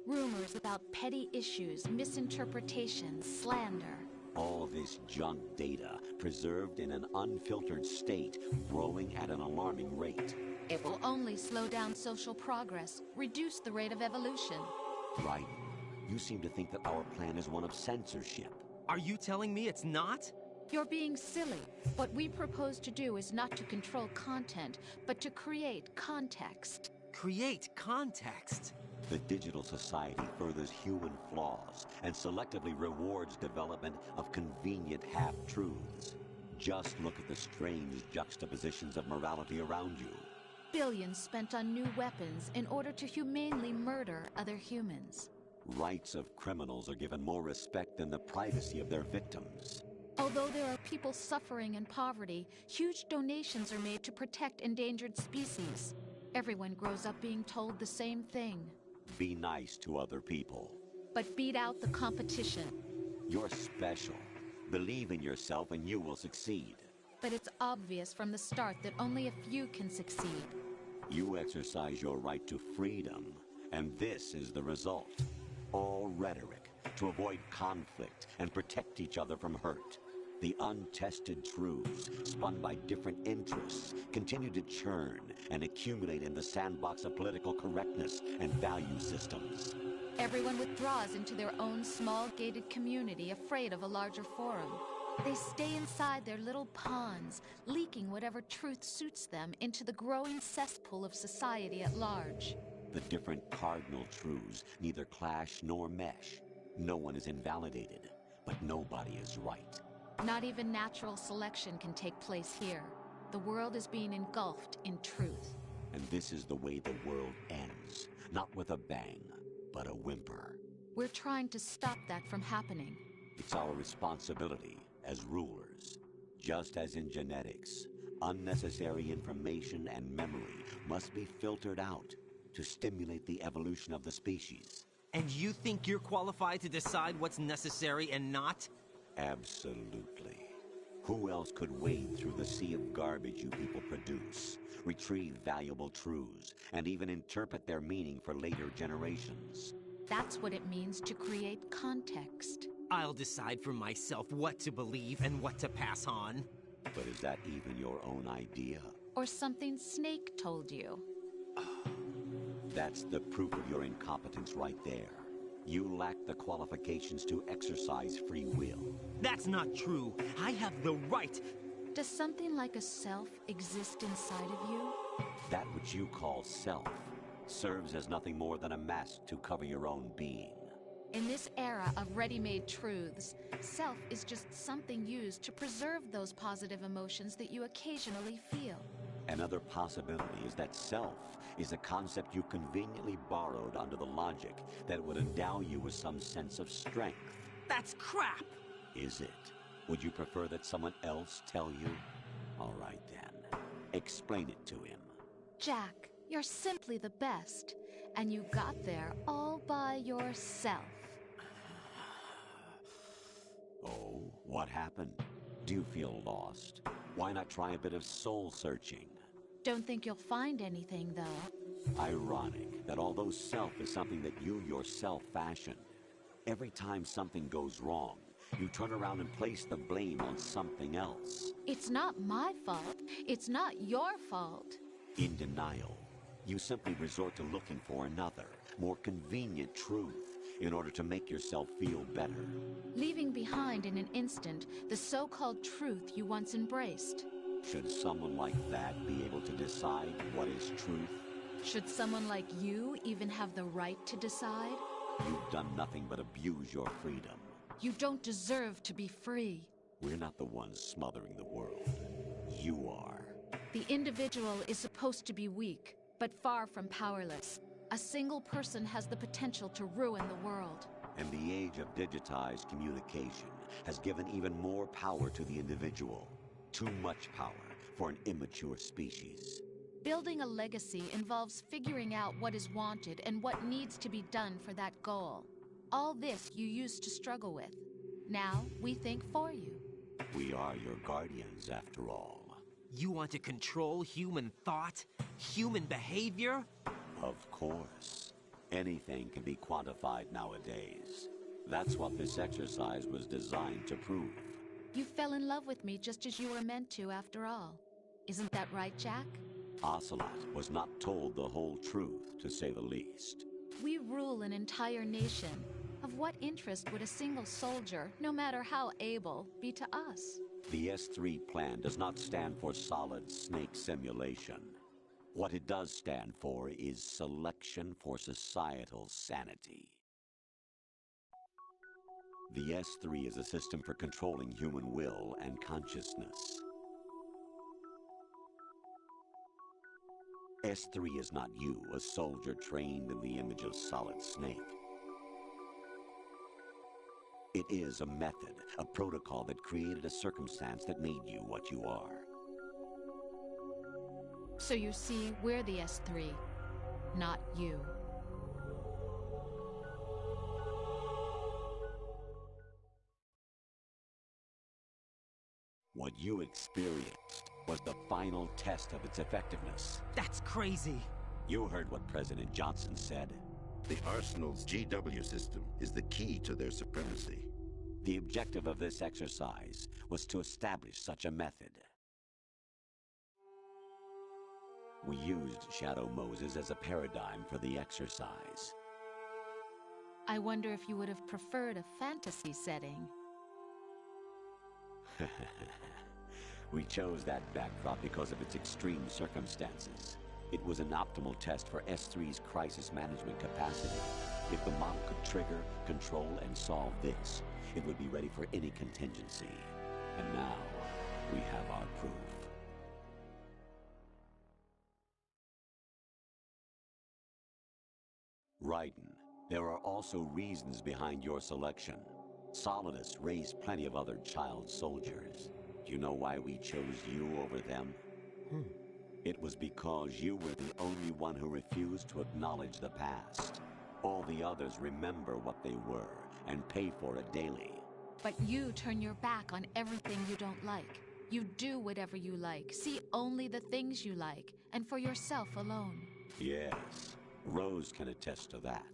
Rumors about petty issues, misinterpretations, slander. All this junk data, preserved in an unfiltered state, growing at an alarming rate. It will only slow down social progress, reduce the rate of evolution. Right. You seem to think that our plan is one of censorship. Are you telling me it's not? You're being silly. What we propose to do is not to control content, but to create context. Create context? The digital society furthers human flaws and selectively rewards development of convenient half-truths. Just look at the strange juxtapositions of morality around you. Billions spent on new weapons in order to humanely murder other humans. Rights of criminals are given more respect than the privacy of their victims. Although there are people suffering in poverty, huge donations are made to protect endangered species. Everyone grows up being told the same thing. Be nice to other people. But beat out the competition. You're special. Believe in yourself and you will succeed. But it's obvious from the start that only a few can succeed. You exercise your right to freedom, and this is the result. All rhetoric to avoid conflict and protect each other from hurt. The untested truths, spun by different interests, continue to churn and accumulate in the sandbox of political correctness and value systems. Everyone withdraws into their own small gated community, afraid of a larger forum. They stay inside their little ponds, leaking whatever truth suits them into the growing cesspool of society at large. The different cardinal truths neither clash nor mesh. No one is invalidated, but nobody is right. Not even natural selection can take place here. The world is being engulfed in truth. And this is the way the world ends. Not with a bang, but a whimper. We're trying to stop that from happening. It's our responsibility as rulers. Just as in genetics, unnecessary information and memory must be filtered out to stimulate the evolution of the species. And you think you're qualified to decide what's necessary and not? Absolutely. Who else could wade through the sea of garbage you people produce, retrieve valuable truths, and even interpret their meaning for later generations? That's what it means to create context. I'll decide for myself what to believe and what to pass on. But is that even your own idea? Or something Snake told you? That's the proof of your incompetence right there. You lack the qualifications to exercise free will. That's not true. I have the right. Does something like a self exist inside of you? That which you call self serves as nothing more than a mask to cover your own being. In this era of ready-made truths, self is just something used to preserve those positive emotions that you occasionally feel. Another possibility is that self is a concept you conveniently borrowed under the logic that would endow you with some sense of strength. That's crap! Is it? Would you prefer that someone else tell you? All right then. Explain it to him. Jack, you're simply the best. And you got there all by yourself. Oh, what happened? Do you feel lost? Why not try a bit of soul searching? Don't think you'll find anything, though. Ironic that although self is something that you yourself fashioned, every time something goes wrong, you turn around and place the blame on something else. It's not my fault. It's not your fault. In denial, you simply resort to looking for another, more convenient truth in order to make yourself feel better. Leaving behind in an instant the so-called truth you once embraced. Should someone like that be able to decide what is truth? Should someone like you even have the right to decide? You've done nothing but abuse your freedom. You don't deserve to be free. We're not the ones smothering the world. You are. The individual is supposed to be weak, but far from powerless. A single person has the potential to ruin the world. And the age of digitized communication has given even more power to the individual. Too much power for an immature species. Building a legacy involves figuring out what is wanted and what needs to be done for that goal. All this you used to struggle with. Now we think for you. We are your guardians, after all. You want to control human thought? Human behavior? Of course. Anything can be quantified nowadays. That's what this exercise was designed to prove. You fell in love with me just as you were meant to, after all. Isn't that right, Jack? Ocelot was not told the whole truth, to say the least. We rule an entire nation. Of what interest would a single soldier, no matter how able, be to us? The S3 plan does not stand for solid snake simulation. What it does stand for is selection for societal sanity. The S3 is a system for controlling human will and consciousness. S3 is not you, a soldier trained in the image of Solid Snake. It is a method, a protocol that created a circumstance that made you what you are. So you see, we're the S3, not you. What you experienced was the final test of its effectiveness. That's crazy. You heard what President Johnson said. The Arsenal's GW system is the key to their supremacy. The objective of this exercise was to establish such a method. We used Shadow Moses as a paradigm for the exercise. I wonder if you would have preferred a fantasy setting. We chose that backdrop because of its extreme circumstances. It was an optimal test for S3's crisis management capacity. If the model could trigger, control, and solve this, it would be ready for any contingency. And now, we have our proof. Raiden, there are also reasons behind your selection. Solidus raised plenty of other child soldiers. Do you know why we chose you over them? It was because you were the only one who refused to acknowledge the past. All the others remember what they were and pay for it daily. But you turn your back on everything you don't like. You do whatever you like, see only the things you like, and for yourself alone. Yes, Rose can attest to that.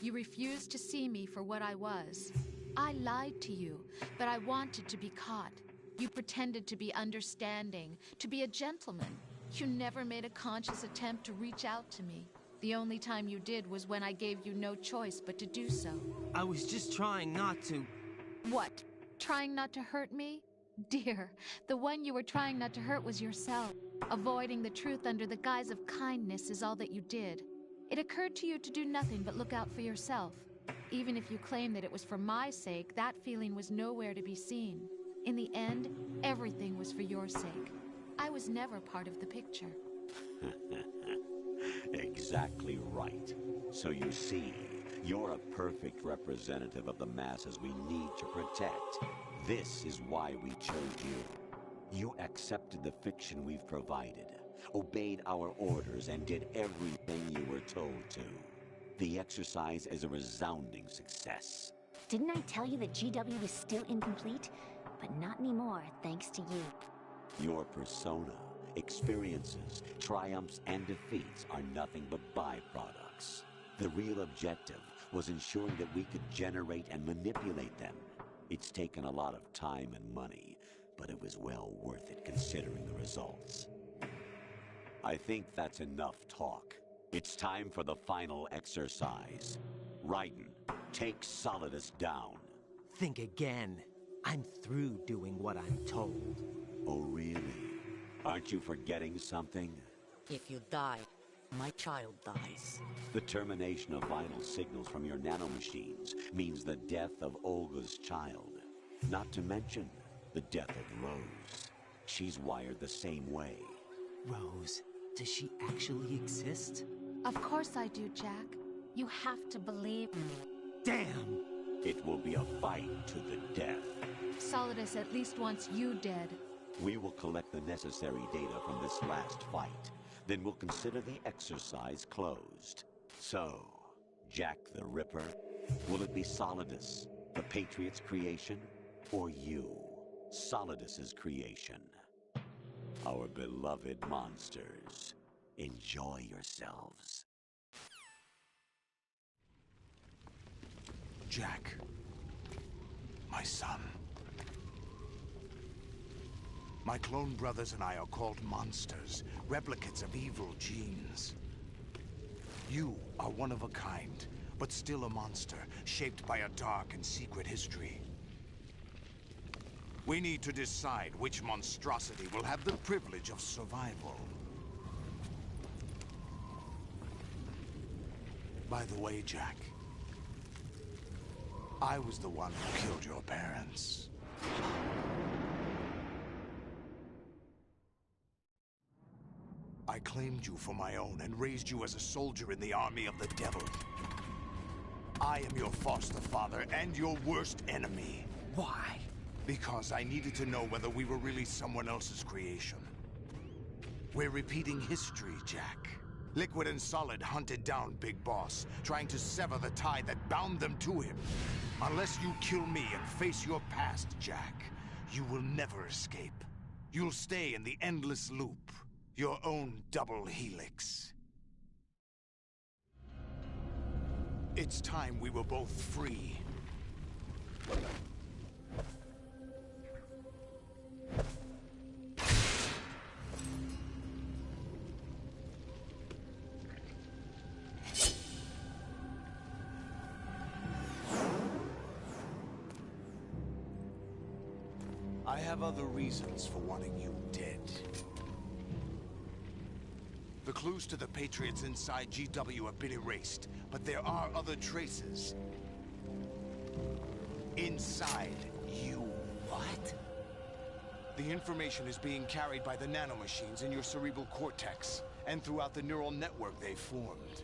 You refused to see me for what I was. I lied to you, but I wanted to be caught. You pretended to be understanding, to be a gentleman. You never made a conscious attempt to reach out to me. The only time you did was when I gave you no choice but to do so. I was just trying not to... What? Trying not to hurt me? Dear, the one you were trying not to hurt was yourself. Avoiding the truth under the guise of kindness is all that you did. It occurred to you to do nothing but look out for yourself. Even if you claim that it was for my sake, that feeling was nowhere to be seen. In the end, everything was for your sake. I was never part of the picture. Exactly right. So you see, you're a perfect representative of the masses we need to protect. This is why we chose you. You accepted the fiction we've provided, obeyed our orders, and did everything you were told to. The exercise is a resounding success. Didn't I tell you that GW was still incomplete? But not anymore, thanks to you. Your persona, experiences, triumphs, and defeats are nothing but byproducts. The real objective was ensuring that we could generate and manipulate them. It's taken a lot of time and money, but it was well worth it considering the results. I think that's enough talk. It's time for the final exercise. Raiden, take Solidus down. Think again. I'm through doing what I'm told. Oh, really? Aren't you forgetting something? If you die, my child dies. The termination of vital signals from your nanomachines means the death of Olga's child. Not to mention the death of Rose. She's wired the same way. Rose, does she actually exist? Of course I do, Jack. You have to believe me. Damn! It will be a fight to the death. Solidus at least wants you dead. We will collect the necessary data from this last fight. Then we'll consider the exercise closed. So, Jack the Ripper, will it be Solidus, the Patriot's creation, or you, Solidus's creation? Our beloved monsters, enjoy yourselves. Jack, my son. My clone brothers and I are called monsters, replicates of evil genes. You are one of a kind, but still a monster, shaped by a dark and secret history. We need to decide which monstrosity will have the privilege of survival. By the way, Jack, I was the one who killed your parents. I claimed you for my own and raised you as a soldier in the army of the devil. I am your foster father and your worst enemy. Why? Because I needed to know whether we were really someone else's creation. We're repeating history, Jack. Liquid and Solid hunted down Big Boss, trying to sever the tie that bound them to him. Unless you kill me and face your past, Jack, you will never escape. You'll stay in the endless loop, your own double helix. It's time we were both free. I have other reasons for wanting you dead. The clues to the Patriots inside GW have been erased, but there are other traces. Inside you. What? The information is being carried by the nanomachines in your cerebral cortex, and throughout the neural network they formed.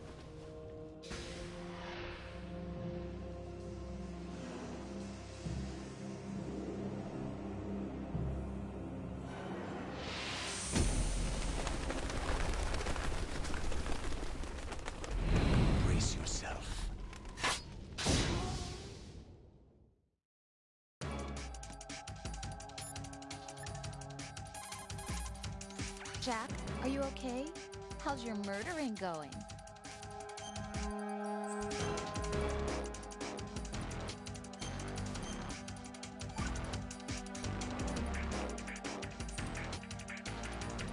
Brace yourself. Jack, are you okay? How's your murdering going?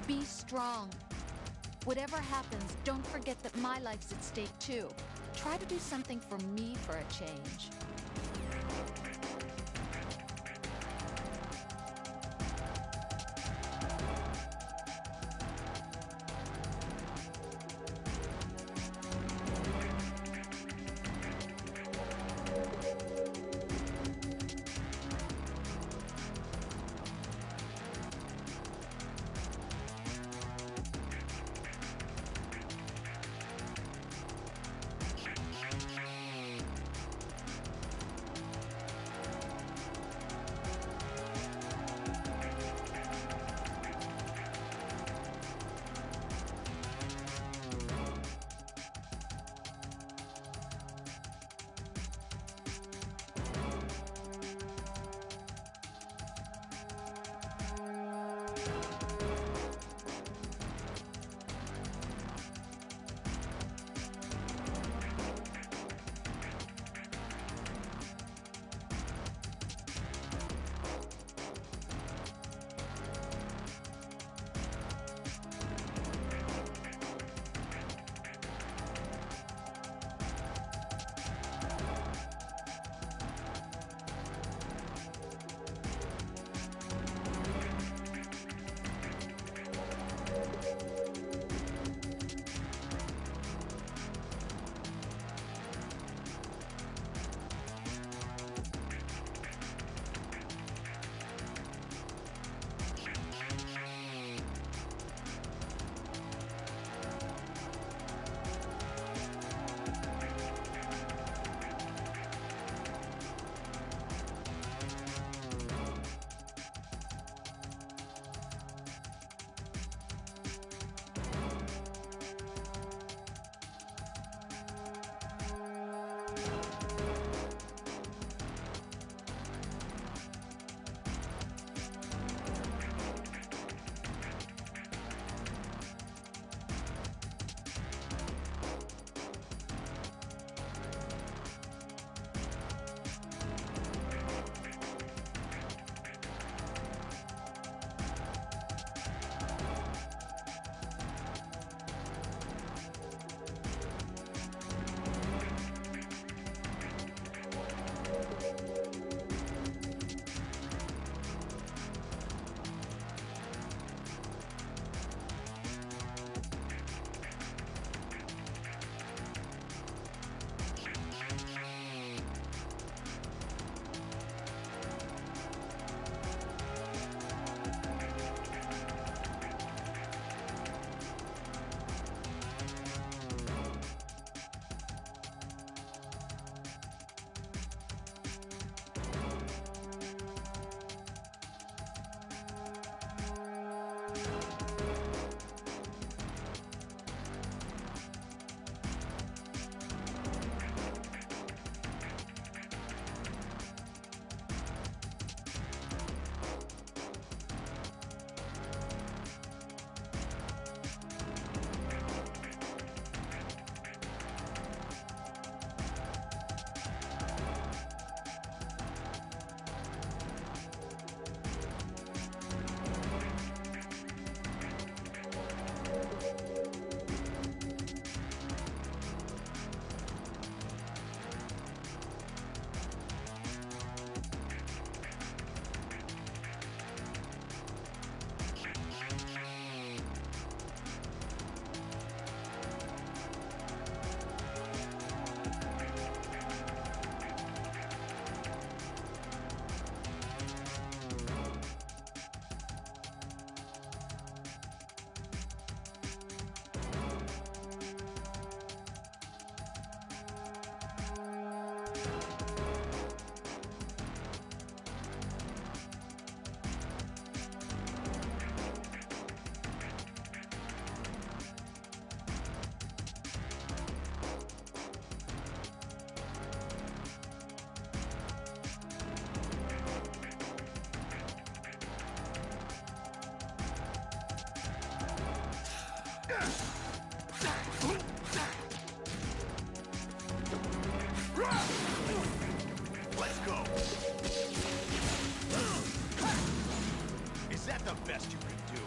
Be strong. Whatever happens, don't forget that my life's at stake too. Try to do something for me for a change. Let's go. Is that the best you can do?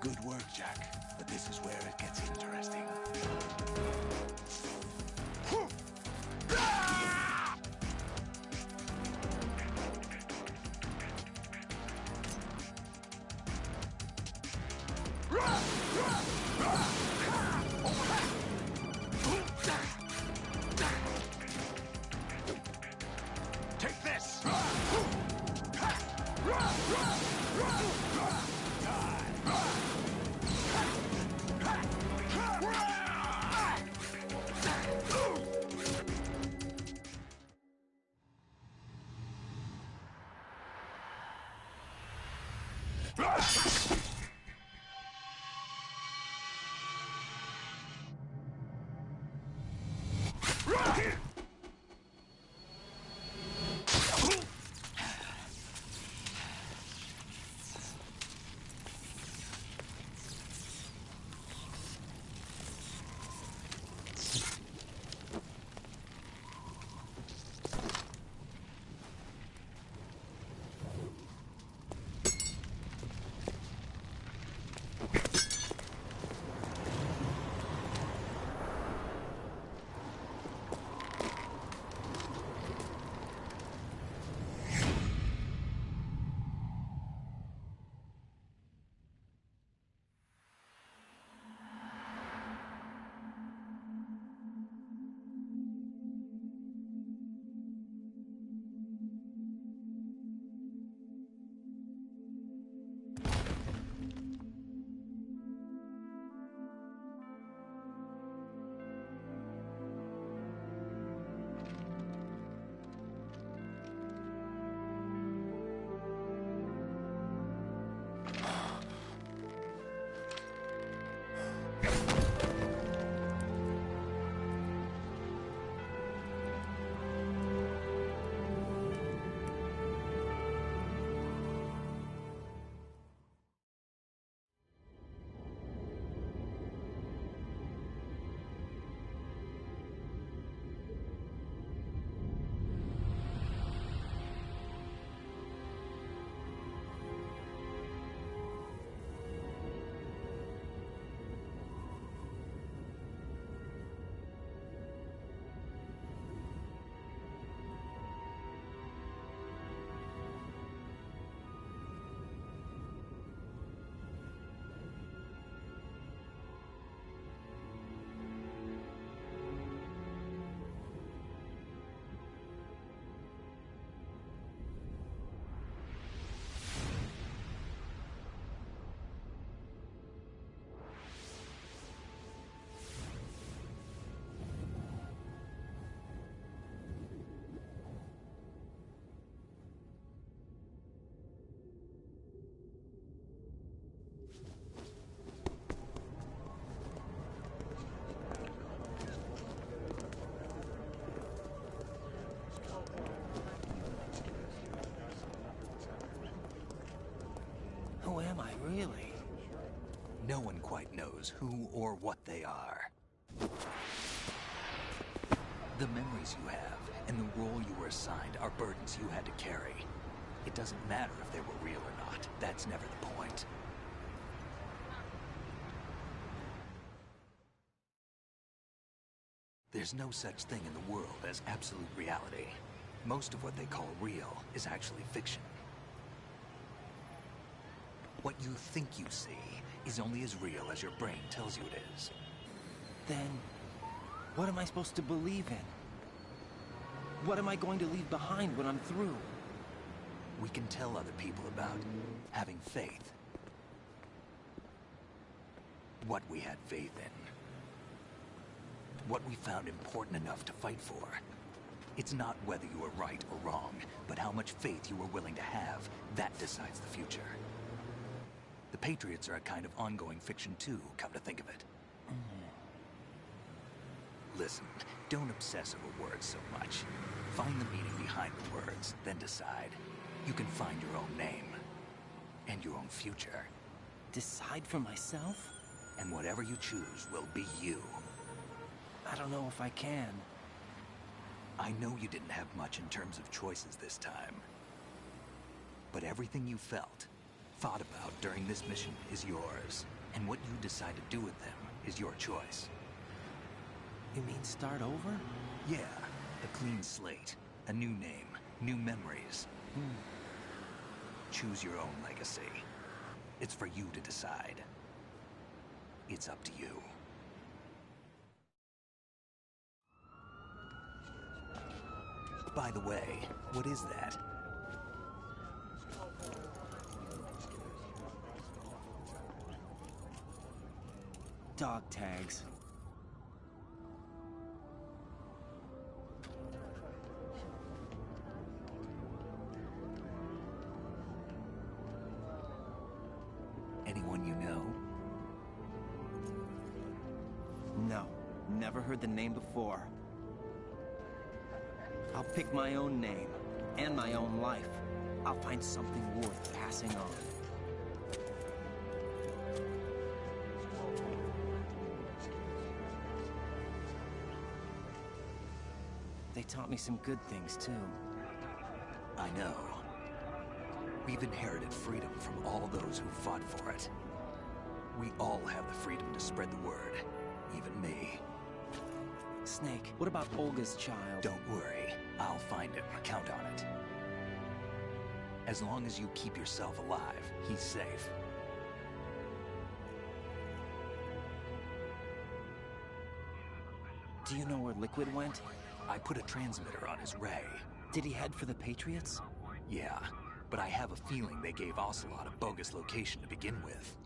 Good work, Jack. But this is where it gets interesting. Take this! Who am I, really? No one quite knows who or what they are. The memories you have and the role you were assigned are burdens you had to carry. It doesn't matter if they were real or not. That's never the point. There's no such thing in the world as absolute reality. Most of what they call real is actually fiction. What you think you see is only as real as your brain tells you it is. Then, what am I supposed to believe in? What am I going to leave behind when I'm through? We can tell other people about having faith. What we had faith in. What we found important enough to fight for. It's not whether you are right or wrong, but how much faith you are willing to have. That decides the future. The Patriots are a kind of ongoing fiction too, come to think of it. Listen, don't obsess over words so much. Find the meaning behind the words, then decide. You can find your own name. And your own future. Decide for myself? And whatever you choose will be you. I don't know if I can. I know you didn't have much in terms of choices this time. But everything you felt, thought about during this mission is yours. And what you decide to do with them is your choice. You mean start over? Yeah, a clean slate, a new name, new memories. Choose your own legacy. It's for you to decide. It's up to you. By the way, what is that? Dog tags. Anyone you know? No, never heard the name before. I'll pick my own name, and my own life. I'll find something worth passing on. They taught me some good things, too. I know. We've inherited freedom from all those who fought for it. We all have the freedom to spread the word, even me. Snake, what about Olga's child? Don't worry, I'll find him, count on it. As long as you keep yourself alive, he's safe. Do you know where Liquid went? I put a transmitter on his ray. Did he head for the Patriots? Yeah, but I have a feeling they gave Ocelot a bogus location to begin with.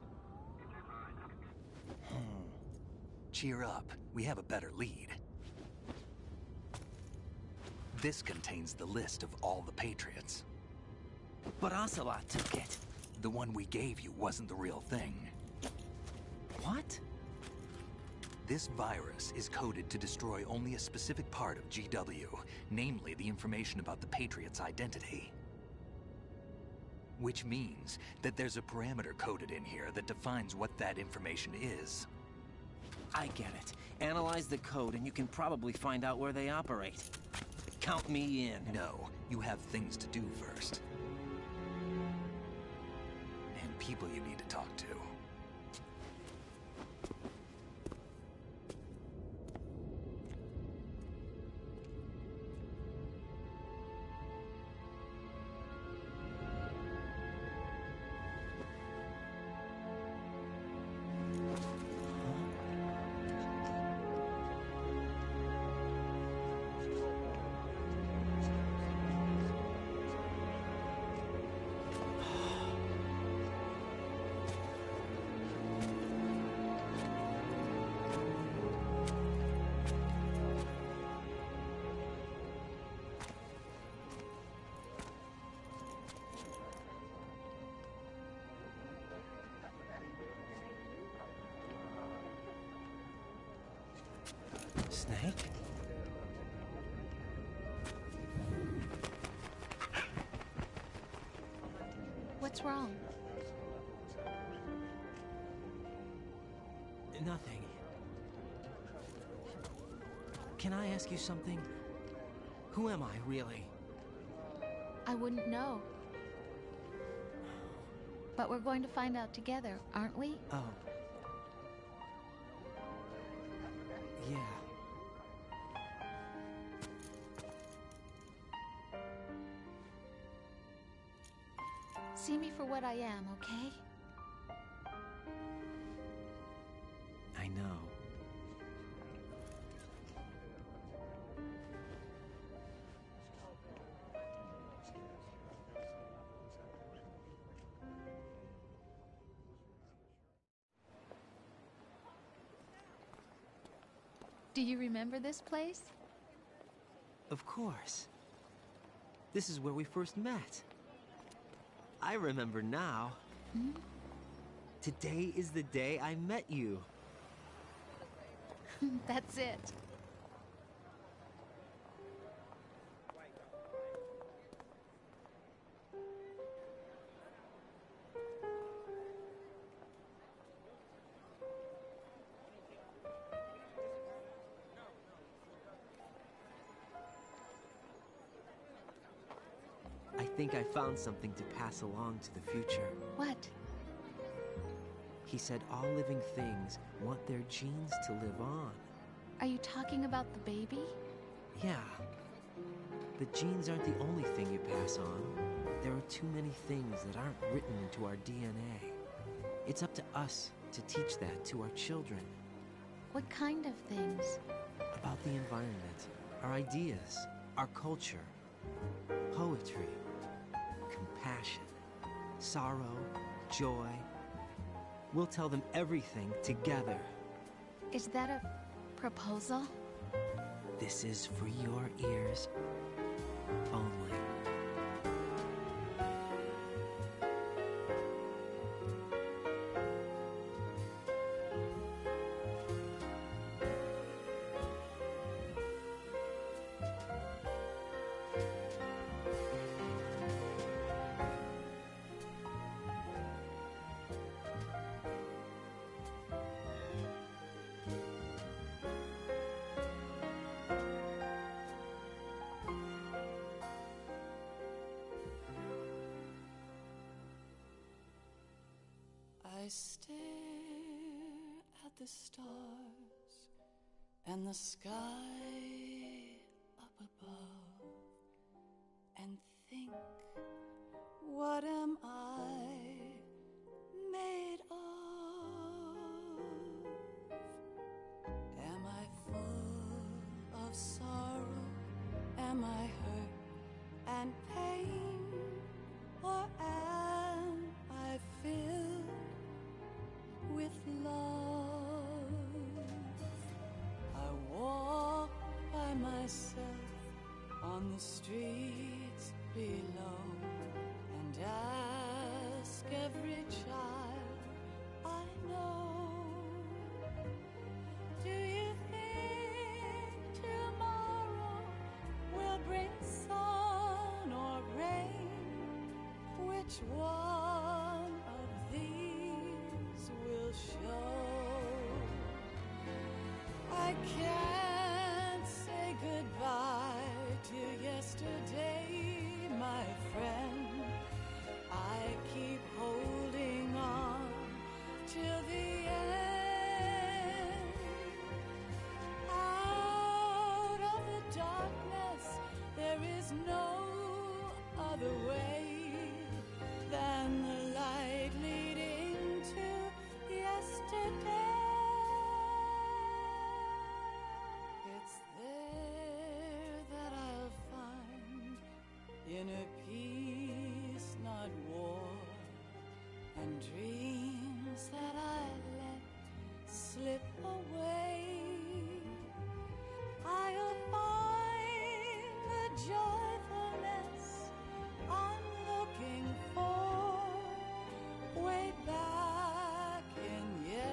Cheer up, we have a better lead. This contains the list of all the Patriots. But Ocelot took it. The one we gave you wasn't the real thing. What? This virus is coded to destroy only a specific part of GW, namely the information about the Patriots' identity. Which means that there's a parameter coded in here that defines what that information is. I get it. Analyze the code and you can probably find out where they operate. Count me in. No, you have things to do first. And people you need to talk to. Snake? What's wrong? Nothing. Can I ask you something? Who am I, really? I wouldn't know. But we're going to find out together, aren't we? Oh. Yeah. see me for what I am, okay? I know. Do you remember this place? Of course. This is where we first met. I remember now. Hmm? Today is the day I met you. That's it. I think I found something to pass along to the future. What? He said all living things want their genes to live on. Are you talking about the baby? Yeah. The genes aren't the only thing you pass on. There are too many things that aren't written into our DNA. It's up to us to teach that to our children. What kind of things? About the environment, our ideas, our culture, poetry, compassion, sorrow, joy. We'll tell them everything together. Is that a proposal? This is for your ears only. I stare at the stars and the sky up above and think, what am I made of? Am I full of sorrow? Am I hurt and pain? Or am I filled with love? I walk by myself on the streets below and ask every child I know, do you think tomorrow will bring sun or rain? Which one of these will show? I can't say goodbye to yesterday, my friend. I keep holding on till the end. Out of the darkness, there is no other way than the light leading to yesterday. It's there that I'll find inner peace, not war, and dreams that I let slip away. I'll find the joyfulness I'm looking for way back in yesterday.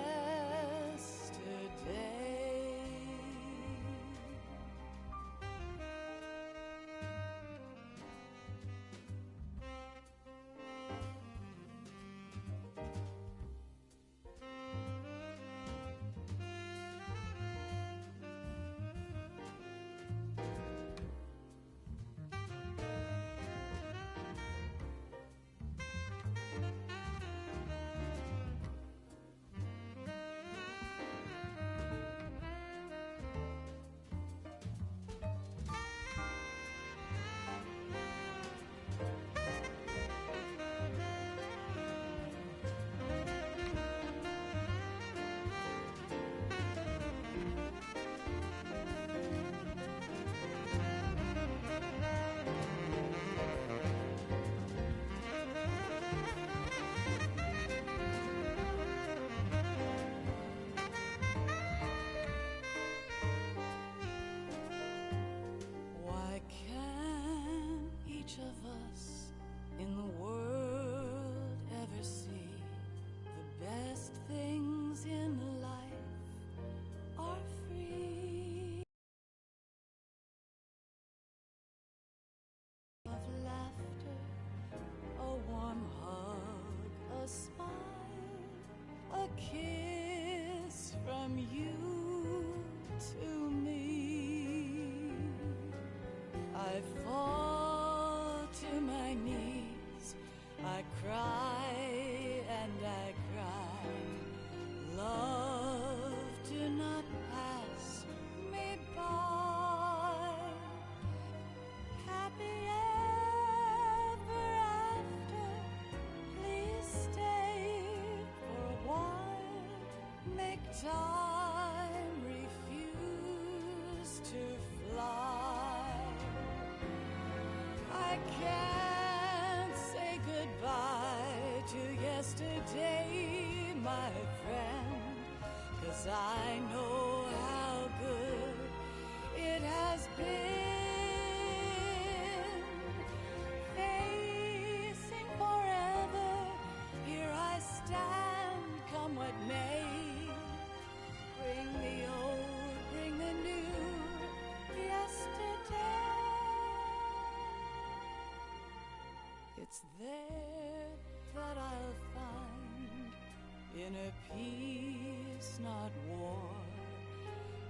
from you to me. I fall to my knees, I cry and I cry. Love, do not pass me by. Happy ever after, please stay for a while. Make time refuse to fly. I can't say goodbye to yesterday, my friend, 'cause I know how good it has been. Facing forever, here I stand, come what may. Bring the old, bring the new, yesterday. It's there that I'll find inner peace, not war,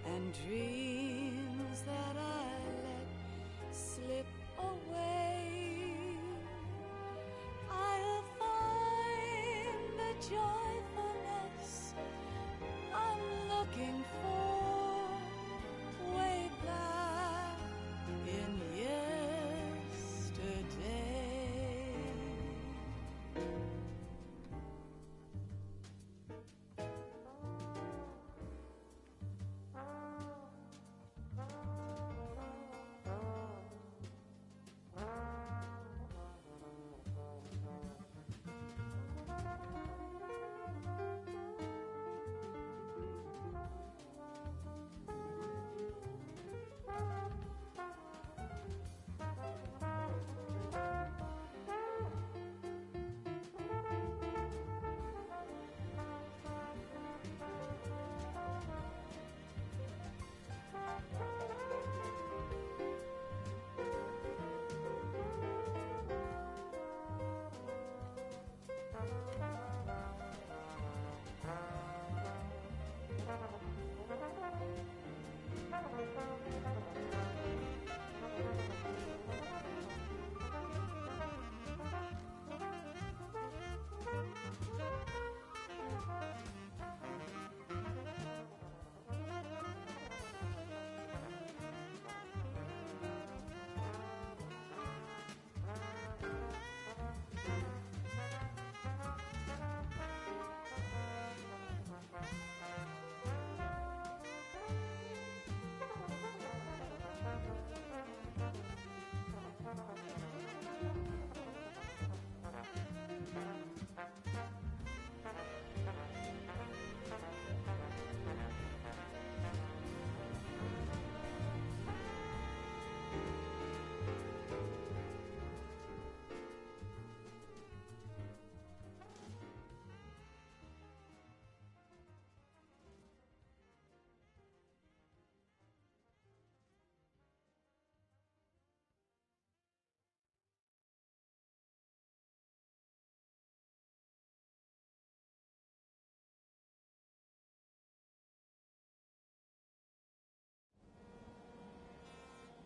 and dreams that I let slip away. I'll find the joyfulness I'm looking for way back in yesterday.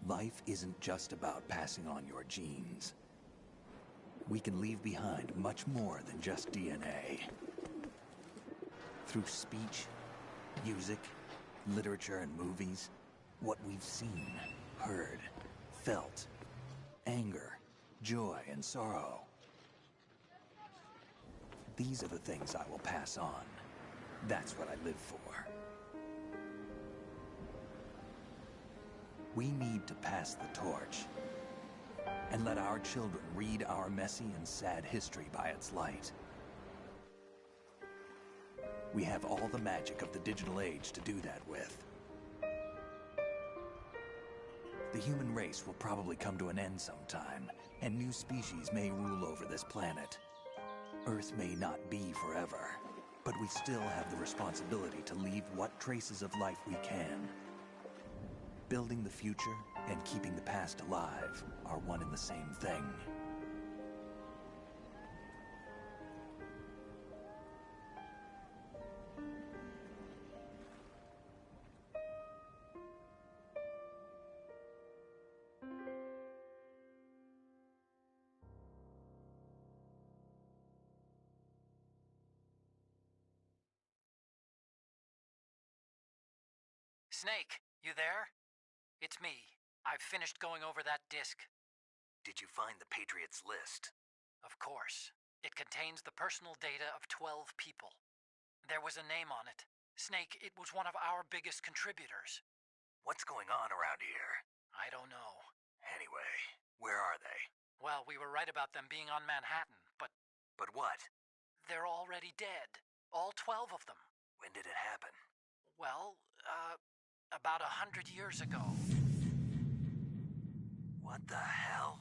Life isn't just about passing on your genes. We can leave behind much more than just DNA. Through speech, music, literature, and movies, what we've seen, heard, felt, anger, joy, and sorrow. These are the things I will pass on. That's what I live for. We need to pass the torch and let our children read our messy and sad history by its light. We have all the magic of the digital age to do that with. The human race will probably come to an end sometime, and new species may rule over this planet. Earth may not be forever, but we still have the responsibility to leave what traces of life we can. Building the future and keeping the past alive are one and the same thing. Snake, you there? It's me. I've finished going over that disk. Did you find the Patriots list? Of course. It contains the personal data of 12 people. There was a name on it. Snake, it was one of our biggest contributors. What's going on around here? I don't know. Anyway, where are they? Well, we were right about them being on Manhattan, but... But what? They're already dead. All 12 of them. When did it happen? Well, about 100 years ago. What the hell?